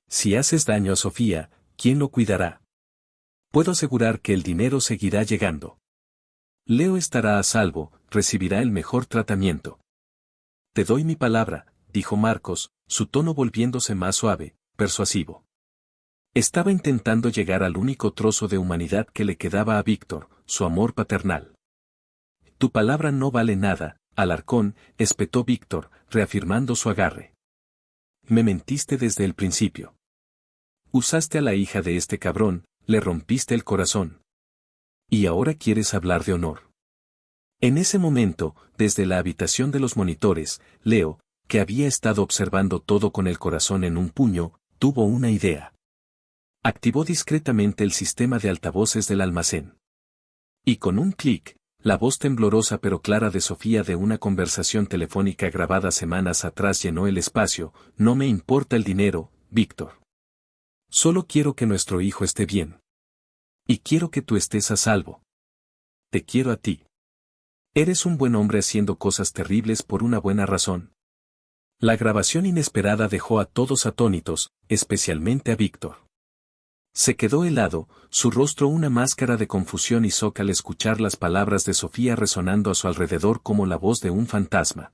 Si haces daño a Sofía, ¿quién lo cuidará? Puedo asegurar que el dinero seguirá llegando. Leo estará a salvo, recibirá el mejor tratamiento. Te doy mi palabra, dijo Marcos, su tono volviéndose más suave, persuasivo. Estaba intentando llegar al único trozo de humanidad que le quedaba a Víctor, su amor paternal. Tu palabra no vale nada, Alarcón, espetó Víctor, reafirmando su agarre. Me mentiste desde el principio. Usaste a la hija de este cabrón, le rompiste el corazón. Y ahora quieres hablar de honor. En ese momento, desde la habitación de los monitores, Leo, que había estado observando todo con el corazón en un puño, tuvo una idea. Activó discretamente el sistema de altavoces del almacén. Y con un clic, la voz temblorosa pero clara de Sofía de una conversación telefónica grabada semanas atrás llenó el espacio. No me importa el dinero, Víctor. Solo quiero que nuestro hijo esté bien. Y quiero que tú estés a salvo. Te quiero a ti. Eres un buen hombre haciendo cosas terribles por una buena razón. La grabación inesperada dejó a todos atónitos, especialmente a Víctor. Se quedó helado, su rostro una máscara de confusión y shock al escuchar las palabras de Sofía resonando a su alrededor como la voz de un fantasma.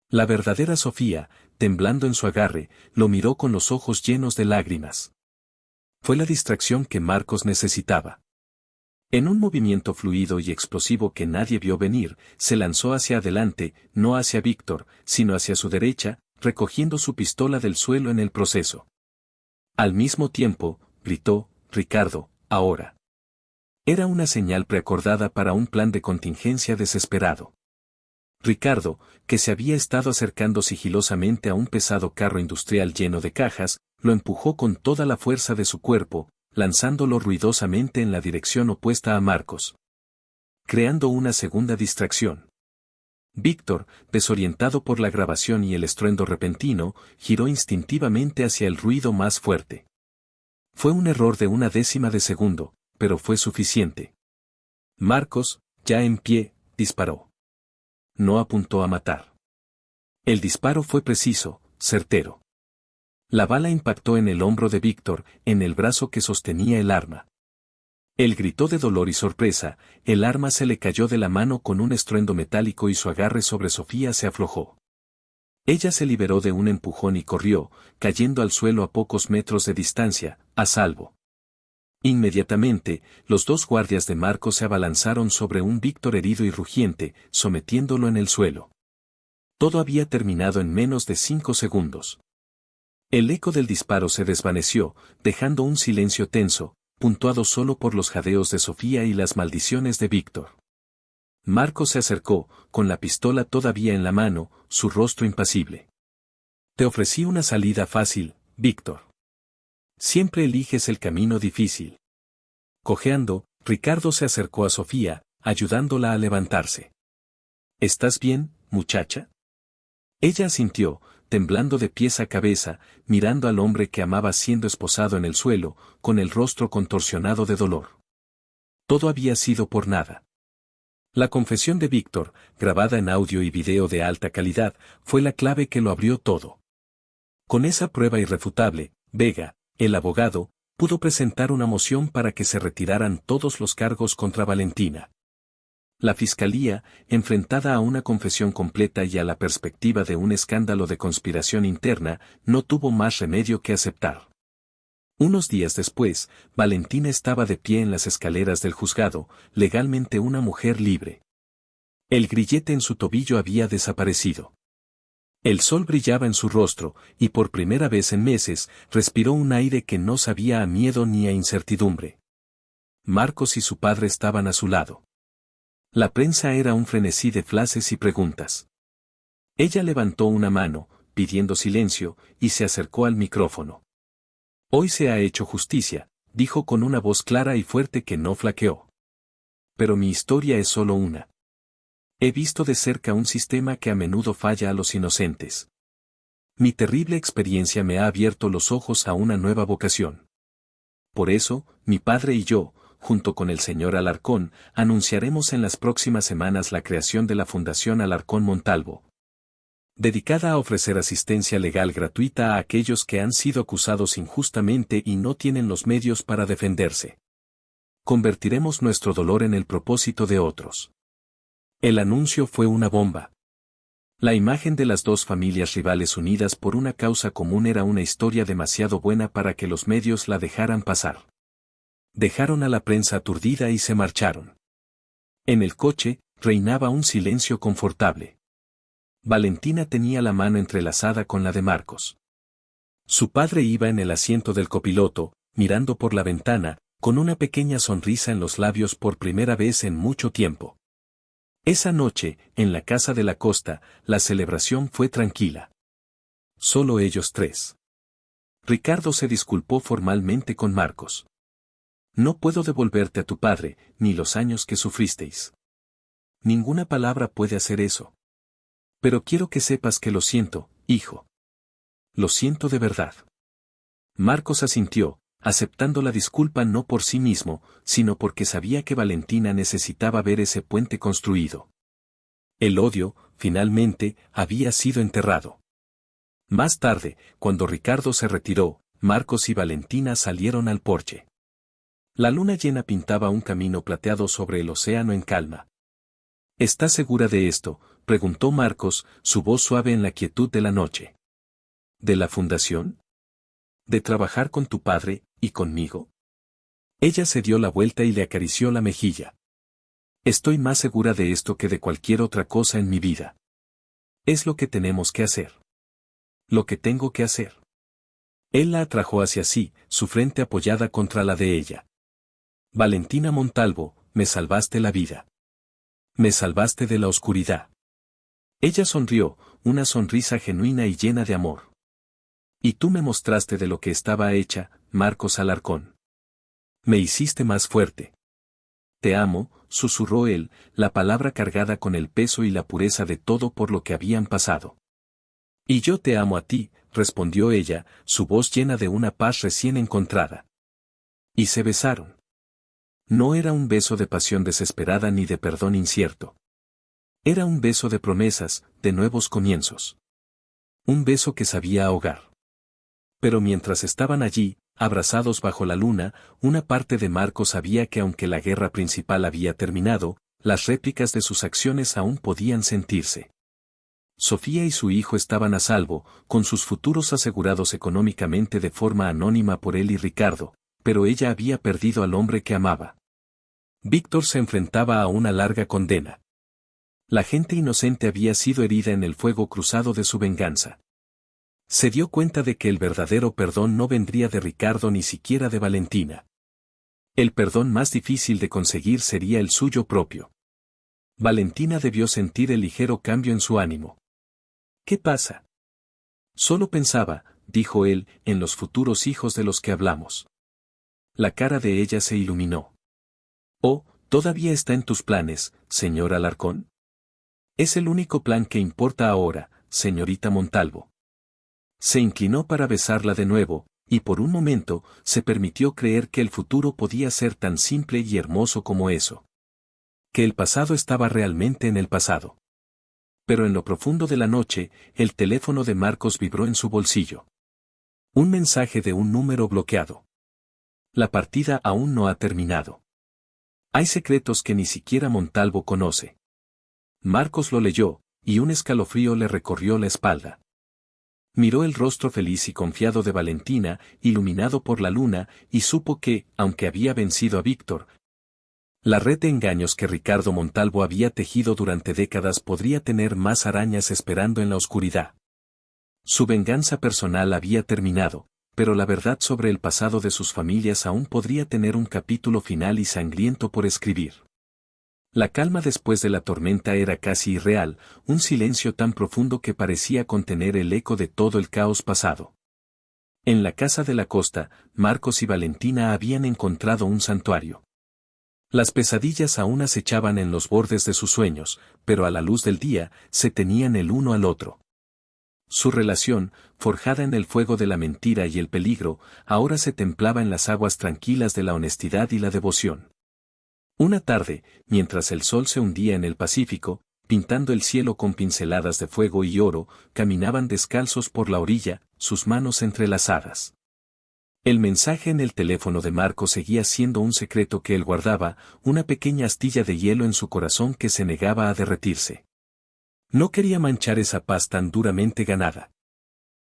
La verdadera Sofía, temblando en su agarre, lo miró con los ojos llenos de lágrimas. Fue la distracción que Marcos necesitaba. En un movimiento fluido y explosivo que nadie vio venir, se lanzó hacia adelante, no hacia Víctor, sino hacia su derecha, recogiendo su pistola del suelo en el proceso. Al mismo tiempo, gritó, Ricardo, ahora. Era una señal preacordada para un plan de contingencia desesperado. Ricardo, que se había estado acercando sigilosamente a un pesado carro industrial lleno de cajas, lo empujó con toda la fuerza de su cuerpo, lanzándolo ruidosamente en la dirección opuesta a Marcos. Creando una segunda distracción. Víctor, desorientado por la grabación y el estruendo repentino, giró instintivamente hacia el ruido más fuerte. Fue un error de una décima de segundo, pero fue suficiente. Marcos, ya en pie, disparó. No apuntó a matar. El disparo fue preciso, certero. La bala impactó en el hombro de Víctor, en el brazo que sostenía el arma. Él gritó de dolor y sorpresa, el arma se le cayó de la mano con un estruendo metálico y su agarre sobre Sofía se aflojó. Ella se liberó de un empujón y corrió, cayendo al suelo a pocos metros de distancia, a salvo. Inmediatamente, los dos guardias de Marcos se abalanzaron sobre un Víctor herido y rugiente, sometiéndolo en el suelo. Todo había terminado en menos de 5 segundos. El eco del disparo se desvaneció, dejando un silencio tenso, puntuado solo por los jadeos de Sofía y las maldiciones de Víctor. Marcos se acercó, con la pistola todavía en la mano, su rostro impasible. Te ofrecí una salida fácil, Víctor. Siempre eliges el camino difícil. Cojeando, Ricardo se acercó a Sofía, ayudándola a levantarse. ¿Estás bien, muchacha? Ella asintió, temblando de pies a cabeza, mirando al hombre que amaba siendo esposado en el suelo, con el rostro contorsionado de dolor. Todo había sido por nada. La confesión de Víctor, grabada en audio y video de alta calidad, fue la clave que lo abrió todo. Con esa prueba irrefutable, Vega, el abogado, pudo presentar una moción para que se retiraran todos los cargos contra Valentina. La fiscalía, enfrentada a una confesión completa y a la perspectiva de un escándalo de conspiración interna, no tuvo más remedio que aceptar. Unos días después, Valentina estaba de pie en las escaleras del juzgado, legalmente una mujer libre. El grillete en su tobillo había desaparecido. El sol brillaba en su rostro, y por primera vez en meses, respiró un aire que no sabía a miedo ni a incertidumbre. Marcos y su padre estaban a su lado. La prensa era un frenesí de flashes y preguntas. Ella levantó una mano, pidiendo silencio, y se acercó al micrófono. Hoy se ha hecho justicia, dijo con una voz clara y fuerte que no flaqueó. Pero mi historia es solo una. He visto de cerca un sistema que a menudo falla a los inocentes. Mi terrible experiencia me ha abierto los ojos a una nueva vocación. Por eso, mi padre y yo, junto con el señor Alarcón, anunciaremos en las próximas semanas la creación de la Fundación Alarcón Montalvo, dedicada a ofrecer asistencia legal gratuita a aquellos que han sido acusados injustamente y no tienen los medios para defenderse. Convertiremos nuestro dolor en el propósito de otros. El anuncio fue una bomba. La imagen de las dos familias rivales unidas por una causa común era una historia demasiado buena para que los medios la dejaran pasar. Dejaron a la prensa aturdida y se marcharon. En el coche, reinaba un silencio confortable. Valentina tenía la mano entrelazada con la de Marcos. Su padre iba en el asiento del copiloto, mirando por la ventana, con una pequeña sonrisa en los labios por primera vez en mucho tiempo. Esa noche, en la casa de la costa, la celebración fue tranquila. Solo ellos tres. Ricardo se disculpó formalmente con Marcos. No puedo devolverte a tu padre, ni los años que sufristeis. Ninguna palabra puede hacer eso. Pero quiero que sepas que lo siento, hijo. Lo siento de verdad. Marcos asintió, aceptando la disculpa no por sí mismo, sino porque sabía que Valentina necesitaba ver ese puente construido. El odio, finalmente, había sido enterrado. Más tarde, cuando Ricardo se retiró, Marcos y Valentina salieron al porche. La luna llena pintaba un camino plateado sobre el océano en calma. ¿Estás segura de esto?, preguntó Marcos, su voz suave en la quietud de la noche. ¿De la fundación? ¿De trabajar con tu padre, y conmigo? Ella se dio la vuelta y le acarició la mejilla. Estoy más segura de esto que de cualquier otra cosa en mi vida. Es lo que tenemos que hacer. Lo que tengo que hacer. Él la atrajo hacia sí, su frente apoyada contra la de ella. Valentina Montalvo, me salvaste la vida. Me salvaste de la oscuridad. Ella sonrió, una sonrisa genuina y llena de amor. Y tú me mostraste de lo que estaba hecha, Marcos Alarcón. Me hiciste más fuerte. Te amo, susurró él, la palabra cargada con el peso y la pureza de todo por lo que habían pasado. Y yo te amo a ti, respondió ella, su voz llena de una paz recién encontrada. Y se besaron. No era un beso de pasión desesperada ni de perdón incierto. Era un beso de promesas, de nuevos comienzos. Un beso que sabía ahogar. Pero mientras estaban allí, abrazados bajo la luna, una parte de Marcos sabía que aunque la guerra principal había terminado, las réplicas de sus acciones aún podían sentirse. Sofía y su hijo estaban a salvo, con sus futuros asegurados económicamente de forma anónima por él y Ricardo, pero ella había perdido al hombre que amaba. Víctor se enfrentaba a una larga condena. La gente inocente había sido herida en el fuego cruzado de su venganza. Se dio cuenta de que el verdadero perdón no vendría de Ricardo ni siquiera de Valentina. El perdón más difícil de conseguir sería el suyo propio. Valentina debió sentir el ligero cambio en su ánimo. ¿Qué pasa? Solo pensaba, dijo él, en los futuros hijos de los que hablamos. La cara de ella se iluminó. Oh, ¿todavía está en tus planes, señor Alarcón? Es el único plan que importa ahora, señorita Montalvo. Se inclinó para besarla de nuevo, y por un momento, se permitió creer que el futuro podía ser tan simple y hermoso como eso. Que el pasado estaba realmente en el pasado. Pero en lo profundo de la noche, el teléfono de Marcos vibró en su bolsillo. Un mensaje de un número bloqueado. La partida aún no ha terminado. Hay secretos que ni siquiera Montalvo conoce. Marcos lo leyó, y un escalofrío le recorrió la espalda. Miró el rostro feliz y confiado de Valentina, iluminado por la luna, y supo que, aunque había vencido a Víctor, la red de engaños que Ricardo Montalvo había tejido durante décadas podría tener más arañas esperando en la oscuridad. Su venganza personal había terminado, pero la verdad sobre el pasado de sus familias aún podría tener un capítulo final y sangriento por escribir. La calma después de la tormenta era casi irreal, un silencio tan profundo que parecía contener el eco de todo el caos pasado. En la casa de la costa, Marcos y Valentina habían encontrado un santuario. Las pesadillas aún acechaban en los bordes de sus sueños, pero a la luz del día, se tenían el uno al otro. Su relación, forjada en el fuego de la mentira y el peligro, ahora se templaba en las aguas tranquilas de la honestidad y la devoción. Una tarde, mientras el sol se hundía en el Pacífico, pintando el cielo con pinceladas de fuego y oro, caminaban descalzos por la orilla, sus manos entrelazadas. El mensaje en el teléfono de Marco seguía siendo un secreto que él guardaba, una pequeña astilla de hielo en su corazón que se negaba a derretirse. No quería manchar esa paz tan duramente ganada.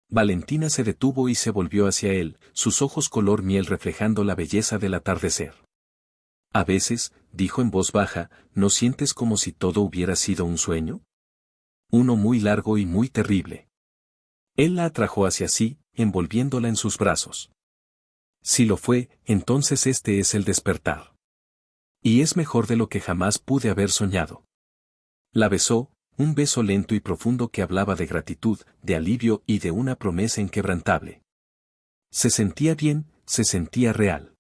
Valentina se detuvo y se volvió hacia él, sus ojos color miel reflejando la belleza del atardecer. A veces, dijo en voz baja, ¿no sientes como si todo hubiera sido un sueño? Uno muy largo y muy terrible. Él la atrajo hacia sí, envolviéndola en sus brazos. Si lo fue, entonces este es el despertar. Y es mejor de lo que jamás pude haber soñado. La besó, un beso lento y profundo que hablaba de gratitud, de alivio y de una promesa inquebrantable. Se sentía bien, se sentía real.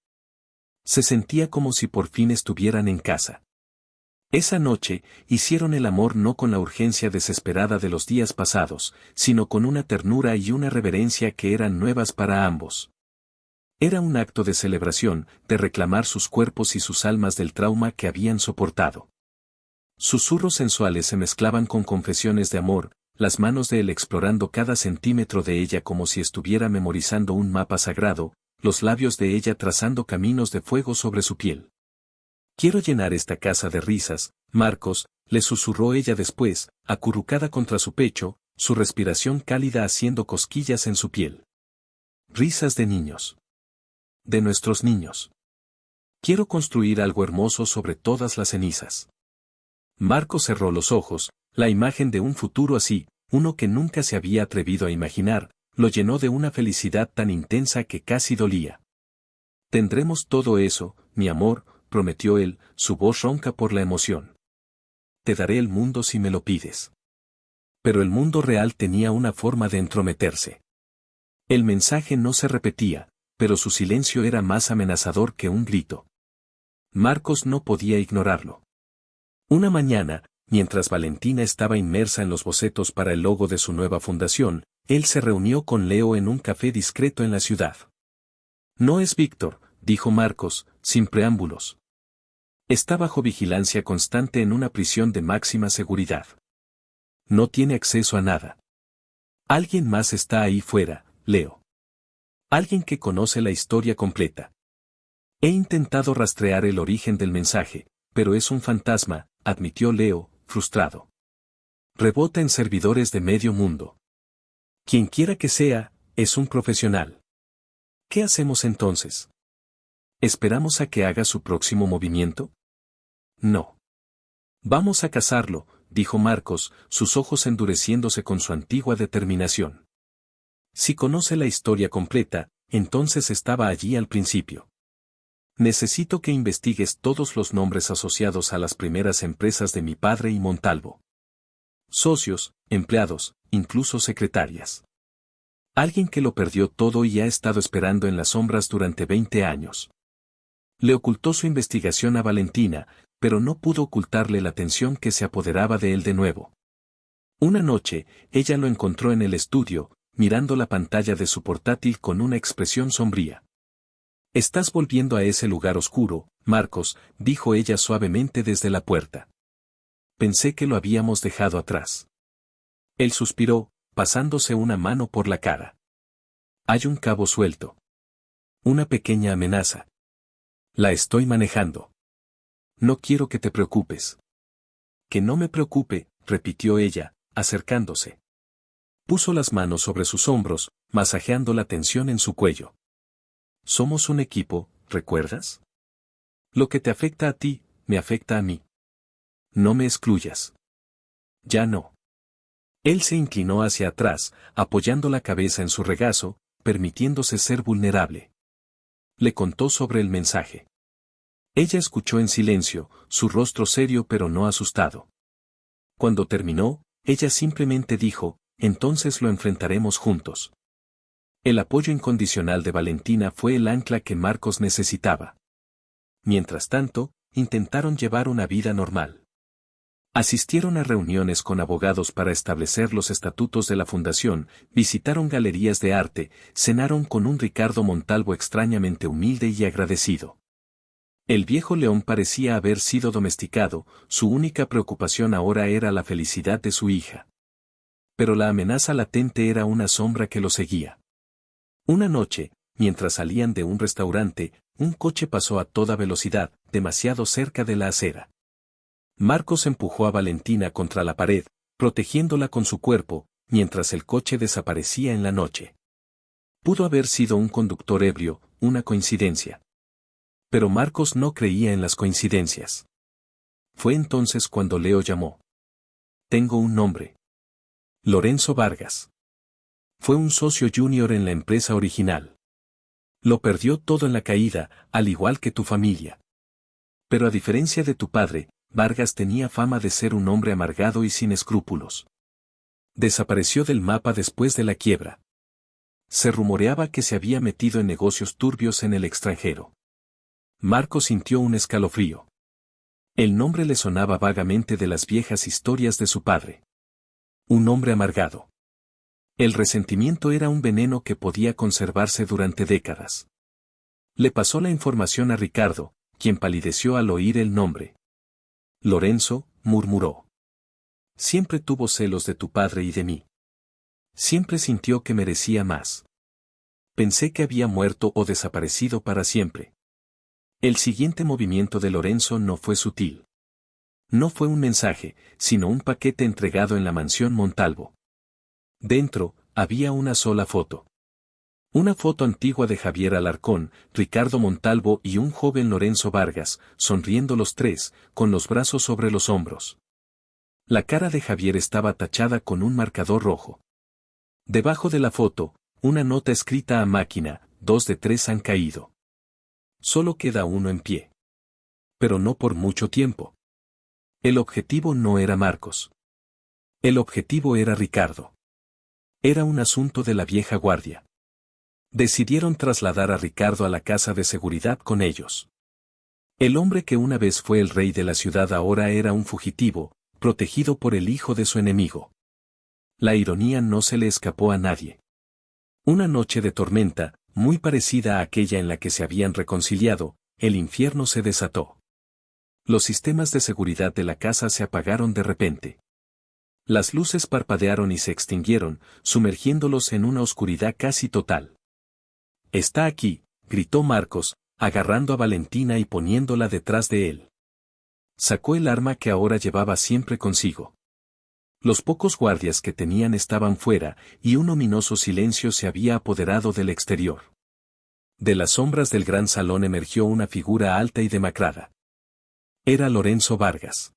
Se sentía como si por fin estuvieran en casa. Esa noche, hicieron el amor no con la urgencia desesperada de los días pasados, sino con una ternura y una reverencia que eran nuevas para ambos. Era un acto de celebración, de reclamar sus cuerpos y sus almas del trauma que habían soportado. Susurros sensuales se mezclaban con confesiones de amor, las manos de él explorando cada centímetro de ella como si estuviera memorizando un mapa sagrado, los labios de ella trazando caminos de fuego sobre su piel. Quiero llenar esta casa de risas, Marcos, le susurró ella después, acurrucada contra su pecho, su respiración cálida haciendo cosquillas en su piel. Risas de niños. De nuestros niños. Quiero construir algo hermoso sobre todas las cenizas. Marcos cerró los ojos, la imagen de un futuro así, uno que nunca se había atrevido a imaginar, lo llenó de una felicidad tan intensa que casi dolía. Tendremos todo eso, mi amor, prometió él, su voz ronca por la emoción. Te daré el mundo si me lo pides. Pero el mundo real tenía una forma de entrometerse. El mensaje no se repetía, pero su silencio era más amenazador que un grito. Marcos no podía ignorarlo. Una mañana, mientras Valentina estaba inmersa en los bocetos para el logo de su nueva fundación, él se reunió con Leo en un café discreto en la ciudad. No es Víctor, dijo Marcos, sin preámbulos. Está bajo vigilancia constante en una prisión de máxima seguridad. No tiene acceso a nada. Alguien más está ahí fuera, Leo. Alguien que conoce la historia completa. He intentado rastrear el origen del mensaje, pero es un fantasma, admitió Leo, frustrado. Rebota en servidores de medio mundo. Quien quiera que sea, es un profesional. ¿Qué hacemos entonces? ¿Esperamos a que haga su próximo movimiento? No. Vamos a cazarlo, dijo Marcos, sus ojos endureciéndose con su antigua determinación. Si conoce la historia completa, entonces estaba allí al principio. Necesito que investigues todos los nombres asociados a las primeras empresas de mi padre y Montalvo. Socios, empleados, incluso secretarias. Alguien que lo perdió todo y ha estado esperando en las sombras durante 20 años. Le ocultó su investigación a Valentina, pero no pudo ocultarle la tensión que se apoderaba de él de nuevo. Una noche, ella lo encontró en el estudio, mirando la pantalla de su portátil con una expresión sombría. «Estás volviendo a ese lugar oscuro, Marcos», dijo ella suavemente desde la puerta. «Pensé que lo habíamos dejado atrás». Él suspiró, pasándose una mano por la cara. «Hay un cabo suelto. Una pequeña amenaza. La estoy manejando. No quiero que te preocupes». «Que no me preocupe», repitió ella, acercándose. Puso las manos sobre sus hombros, masajeando la tensión en su cuello. «Somos un equipo, ¿recuerdas? Lo que te afecta a ti, me afecta a mí. No me excluyas». «Ya no». Él se inclinó hacia atrás, apoyando la cabeza en su regazo, permitiéndose ser vulnerable. Le contó sobre el mensaje. Ella escuchó en silencio, su rostro serio pero no asustado. Cuando terminó, ella simplemente dijo: «Entonces lo enfrentaremos juntos». El apoyo incondicional de Valentina fue el ancla que Marcos necesitaba. Mientras tanto, intentaron llevar una vida normal. Asistieron a reuniones con abogados para establecer los estatutos de la fundación, visitaron galerías de arte, cenaron con un Ricardo Montalvo extrañamente humilde y agradecido. El viejo león parecía haber sido domesticado, su única preocupación ahora era la felicidad de su hija. Pero la amenaza latente era una sombra que lo seguía. Una noche, mientras salían de un restaurante, un coche pasó a toda velocidad, demasiado cerca de la acera. Marcos empujó a Valentina contra la pared, protegiéndola con su cuerpo, mientras el coche desaparecía en la noche. Pudo haber sido un conductor ebrio, una coincidencia. Pero Marcos no creía en las coincidencias. Fue entonces cuando Leo llamó. «Tengo un nombre. Lorenzo Vargas. Fue un socio junior en la empresa original. Lo perdió todo en la caída, al igual que tu familia. Pero a diferencia de tu padre, Vargas tenía fama de ser un hombre amargado y sin escrúpulos. Desapareció del mapa después de la quiebra. Se rumoreaba que se había metido en negocios turbios en el extranjero». Marcos sintió un escalofrío. El nombre le sonaba vagamente de las viejas historias de su padre. Un hombre amargado. El resentimiento era un veneno que podía conservarse durante décadas. Le pasó la información a Ricardo, quien palideció al oír el nombre. «Lorenzo», murmuró. «Siempre tuvo celos de tu padre y de mí. Siempre sintió que merecía más. Pensé que había muerto o desaparecido para siempre». El siguiente movimiento de Lorenzo no fue sutil. No fue un mensaje, sino un paquete entregado en la mansión Montalvo. Dentro, había una sola foto. Una foto antigua de Javier Alarcón, Ricardo Montalvo y un joven Lorenzo Vargas, sonriendo los tres, con los brazos sobre los hombros. La cara de Javier estaba tachada con un marcador rojo. Debajo de la foto, una nota escrita a máquina: 2 de 3 han caído. Solo queda uno en pie. Pero no por mucho tiempo. El objetivo no era Marcos. El objetivo era Ricardo. Era un asunto de la vieja guardia. Decidieron trasladar a Ricardo a la casa de seguridad con ellos. El hombre que una vez fue el rey de la ciudad ahora era un fugitivo, protegido por el hijo de su enemigo. La ironía no se le escapó a nadie. Una noche de tormenta, muy parecida a aquella en la que se habían reconciliado, el infierno se desató. Los sistemas de seguridad de la casa se apagaron de repente. Las luces parpadearon y se extinguieron, sumergiéndolos en una oscuridad casi total. «Está aquí», gritó Marcos, agarrando a Valentina y poniéndola detrás de él. Sacó el arma que ahora llevaba siempre consigo. Los pocos guardias que tenían estaban fuera, y un ominoso silencio se había apoderado del exterior. De las sombras del gran salón emergió una figura alta y demacrada. Era Lorenzo Vargas.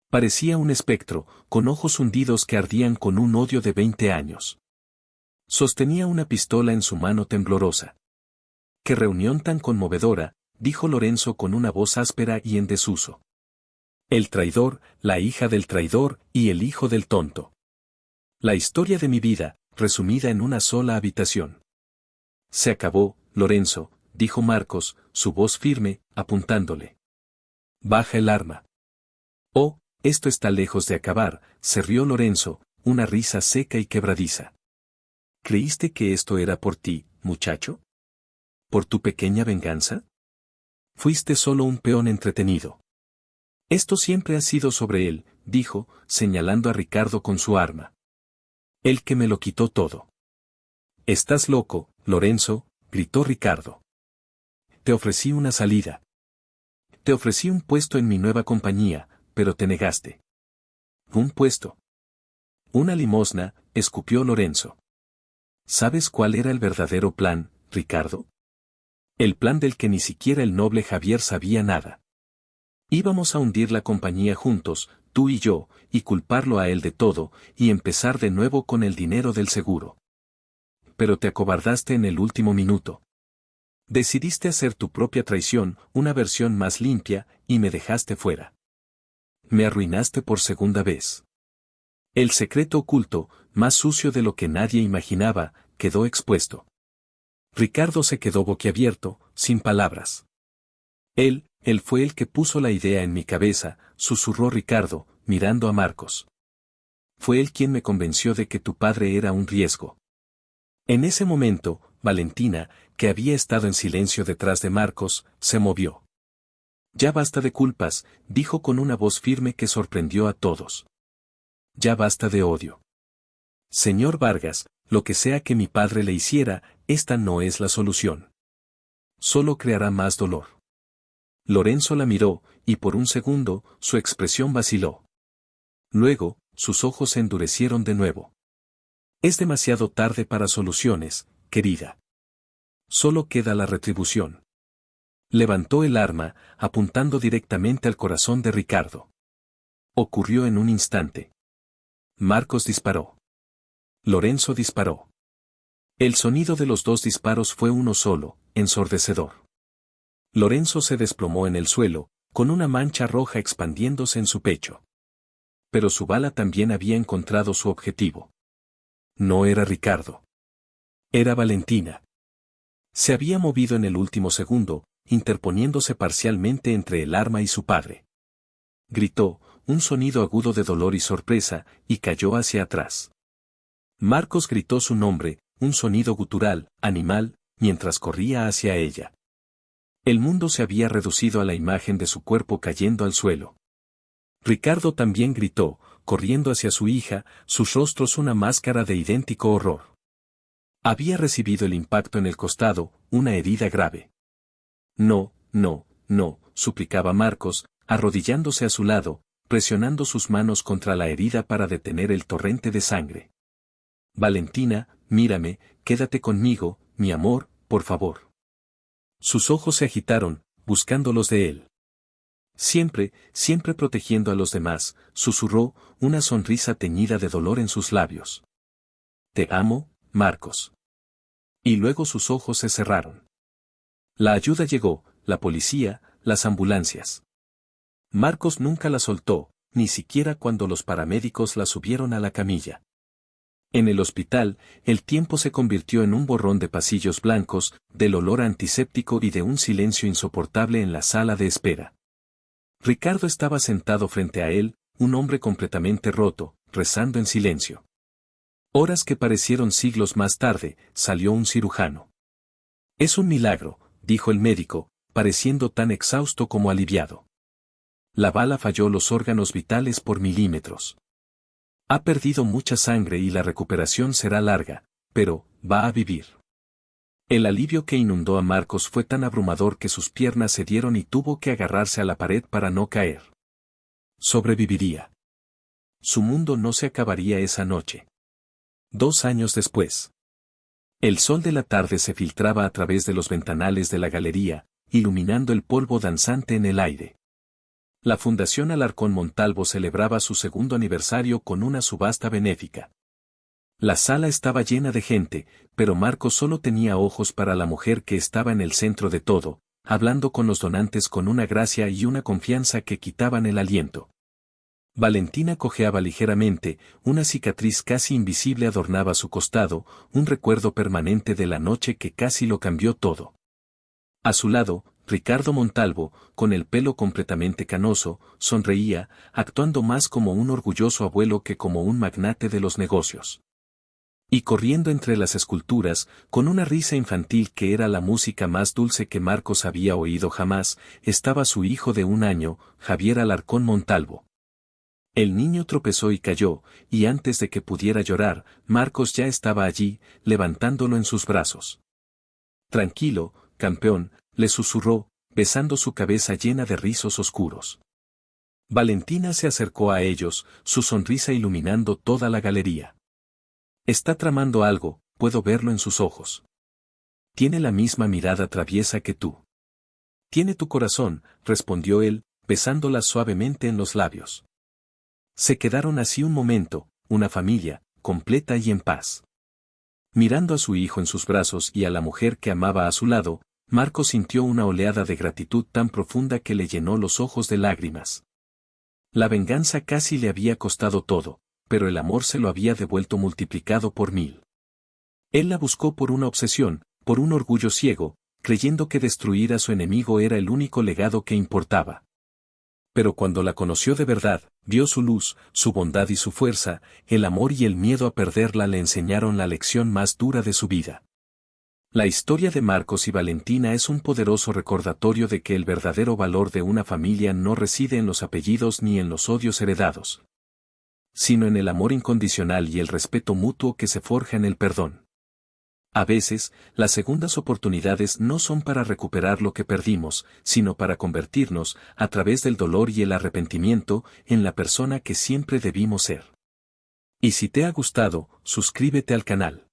Parecía un espectro, con ojos hundidos que ardían con un odio de 20 años. Sostenía una pistola en su mano temblorosa. «¡Qué reunión tan conmovedora!», dijo Lorenzo con una voz áspera y en desuso. «El traidor, la hija del traidor y el hijo del tonto. La historia de mi vida, resumida en una sola habitación». «Se acabó, Lorenzo», dijo Marcos, su voz firme, apuntándole. «Baja el arma». «Oh, esto está lejos de acabar», se rió Lorenzo, una risa seca y quebradiza. ¿Creíste que esto era por ti, muchacho? ¿Por tu pequeña venganza? Fuiste solo un peón entretenido. Esto siempre ha sido sobre él, dijo, señalando a Ricardo con su arma. El que me lo quitó todo. Estás loco, Lorenzo, gritó Ricardo. Te ofrecí una salida. Te ofrecí un puesto en mi nueva compañía, pero te negaste. ¿Un puesto? Una limosna, escupió Lorenzo. ¿Sabes cuál era el verdadero plan, Ricardo? El plan del que ni siquiera el noble Javier sabía nada. Íbamos a hundir la compañía juntos, tú y yo, y culparlo a él de todo, y empezar de nuevo con el dinero del seguro. Pero te acobardaste en el último minuto. Decidiste hacer tu propia traición, una versión más limpia, y me dejaste fuera. Me arruinaste por segunda vez. El secreto oculto, más sucio de lo que nadie imaginaba, quedó expuesto. Ricardo se quedó boquiabierto, sin palabras. Él fue el que puso la idea en mi cabeza, susurró Ricardo, mirando a Marcos. Fue él quien me convenció de que tu padre era un riesgo. En ese momento, Valentina, que había estado en silencio detrás de Marcos, se movió. Ya basta de culpas, dijo con una voz firme que sorprendió a todos. Ya basta de odio. Señor Vargas, lo que sea que mi padre le hiciera, esta no es la solución. Solo creará más dolor. Lorenzo la miró, y por un segundo, su expresión vaciló. Luego, sus ojos se endurecieron de nuevo. Es demasiado tarde para soluciones, querida. Solo queda la retribución. Levantó el arma, apuntando directamente al corazón de Ricardo. Ocurrió en un instante. Marcos disparó. Lorenzo disparó. El sonido de los dos disparos fue uno solo, ensordecedor. Lorenzo se desplomó en el suelo, con una mancha roja expandiéndose en su pecho. Pero su bala también había encontrado su objetivo. No era Ricardo. Era Valentina. Se había movido en el último segundo, interponiéndose parcialmente entre el arma y su padre. Gritó, un sonido agudo de dolor y sorpresa, y cayó hacia atrás. Marcos gritó su nombre, un sonido gutural, animal, mientras corría hacia ella. El mundo se había reducido a la imagen de su cuerpo cayendo al suelo. Ricardo también gritó, corriendo hacia su hija, sus rostros una máscara de idéntico horror. Había recibido el impacto en el costado, una herida grave. No, no, no, suplicaba Marcos, arrodillándose a su lado, presionando sus manos contra la herida para detener el torrente de sangre. Valentina, mírame, quédate conmigo, mi amor, por favor. Sus ojos se agitaron, buscando los de él. Siempre, siempre protegiendo a los demás, susurró, una sonrisa teñida de dolor en sus labios. Te amo, Marcos. Y luego sus ojos se cerraron. La ayuda llegó, la policía, las ambulancias. Marcos nunca la soltó, ni siquiera cuando los paramédicos la subieron a la camilla. En el hospital, el tiempo se convirtió en un borrón de pasillos blancos, del olor antiséptico y de un silencio insoportable en la sala de espera. Ricardo estaba sentado frente a él, un hombre completamente roto, rezando en silencio. Horas que parecieron siglos más tarde, salió un cirujano. Es un milagro, dijo el médico, pareciendo tan exhausto como aliviado. La bala falló los órganos vitales por milímetros. Ha perdido mucha sangre y la recuperación será larga, pero, va a vivir. El alivio que inundó a Marcos fue tan abrumador que sus piernas cedieron y tuvo que agarrarse a la pared para no caer. Sobreviviría. Su mundo no se acabaría esa noche. 2 años después. El sol de la tarde se filtraba a través de los ventanales de la galería, iluminando el polvo danzante en el aire. La Fundación Alarcón Montalvo celebraba su segundo aniversario con una subasta benéfica. La sala estaba llena de gente, pero Marcos solo tenía ojos para la mujer que estaba en el centro de todo, hablando con los donantes con una gracia y una confianza que quitaban el aliento. Valentina cojeaba ligeramente, una cicatriz casi invisible adornaba su costado, un recuerdo permanente de la noche que casi lo cambió todo. A su lado, Ricardo Montalvo, con el pelo completamente canoso, sonreía, actuando más como un orgulloso abuelo que como un magnate de los negocios. Y corriendo entre las esculturas, con una risa infantil que era la música más dulce que Marcos había oído jamás, estaba su hijo de 1 año, Javier Alarcón Montalvo. El niño tropezó y cayó, y antes de que pudiera llorar, Marcos ya estaba allí, levantándolo en sus brazos. Tranquilo, campeón, le susurró, besando su cabeza llena de rizos oscuros. Valentina se acercó a ellos, su sonrisa iluminando toda la galería. Está tramando algo, puedo verlo en sus ojos. Tiene la misma mirada traviesa que tú. Tiene tu corazón, respondió él, besándola suavemente en los labios. Se quedaron así un momento, una familia, completa y en paz. Mirando a su hijo en sus brazos y a la mujer que amaba a su lado, Marcos sintió una oleada de gratitud tan profunda que le llenó los ojos de lágrimas. La venganza casi le había costado todo, pero el amor se lo había devuelto multiplicado por 1000. Él la buscó por una obsesión, por un orgullo ciego, creyendo que destruir a su enemigo era el único legado que importaba. Pero cuando la conoció de verdad, vio su luz, su bondad y su fuerza, el amor y el miedo a perderla le enseñaron la lección más dura de su vida. La historia de Marcos y Valentina es un poderoso recordatorio de que el verdadero valor de una familia no reside en los apellidos ni en los odios heredados, sino en el amor incondicional y el respeto mutuo que se forja en el perdón. A veces, las segundas oportunidades no son para recuperar lo que perdimos, sino para convertirnos, a través del dolor y el arrepentimiento, en la persona que siempre debimos ser. Y si te ha gustado, suscríbete al canal.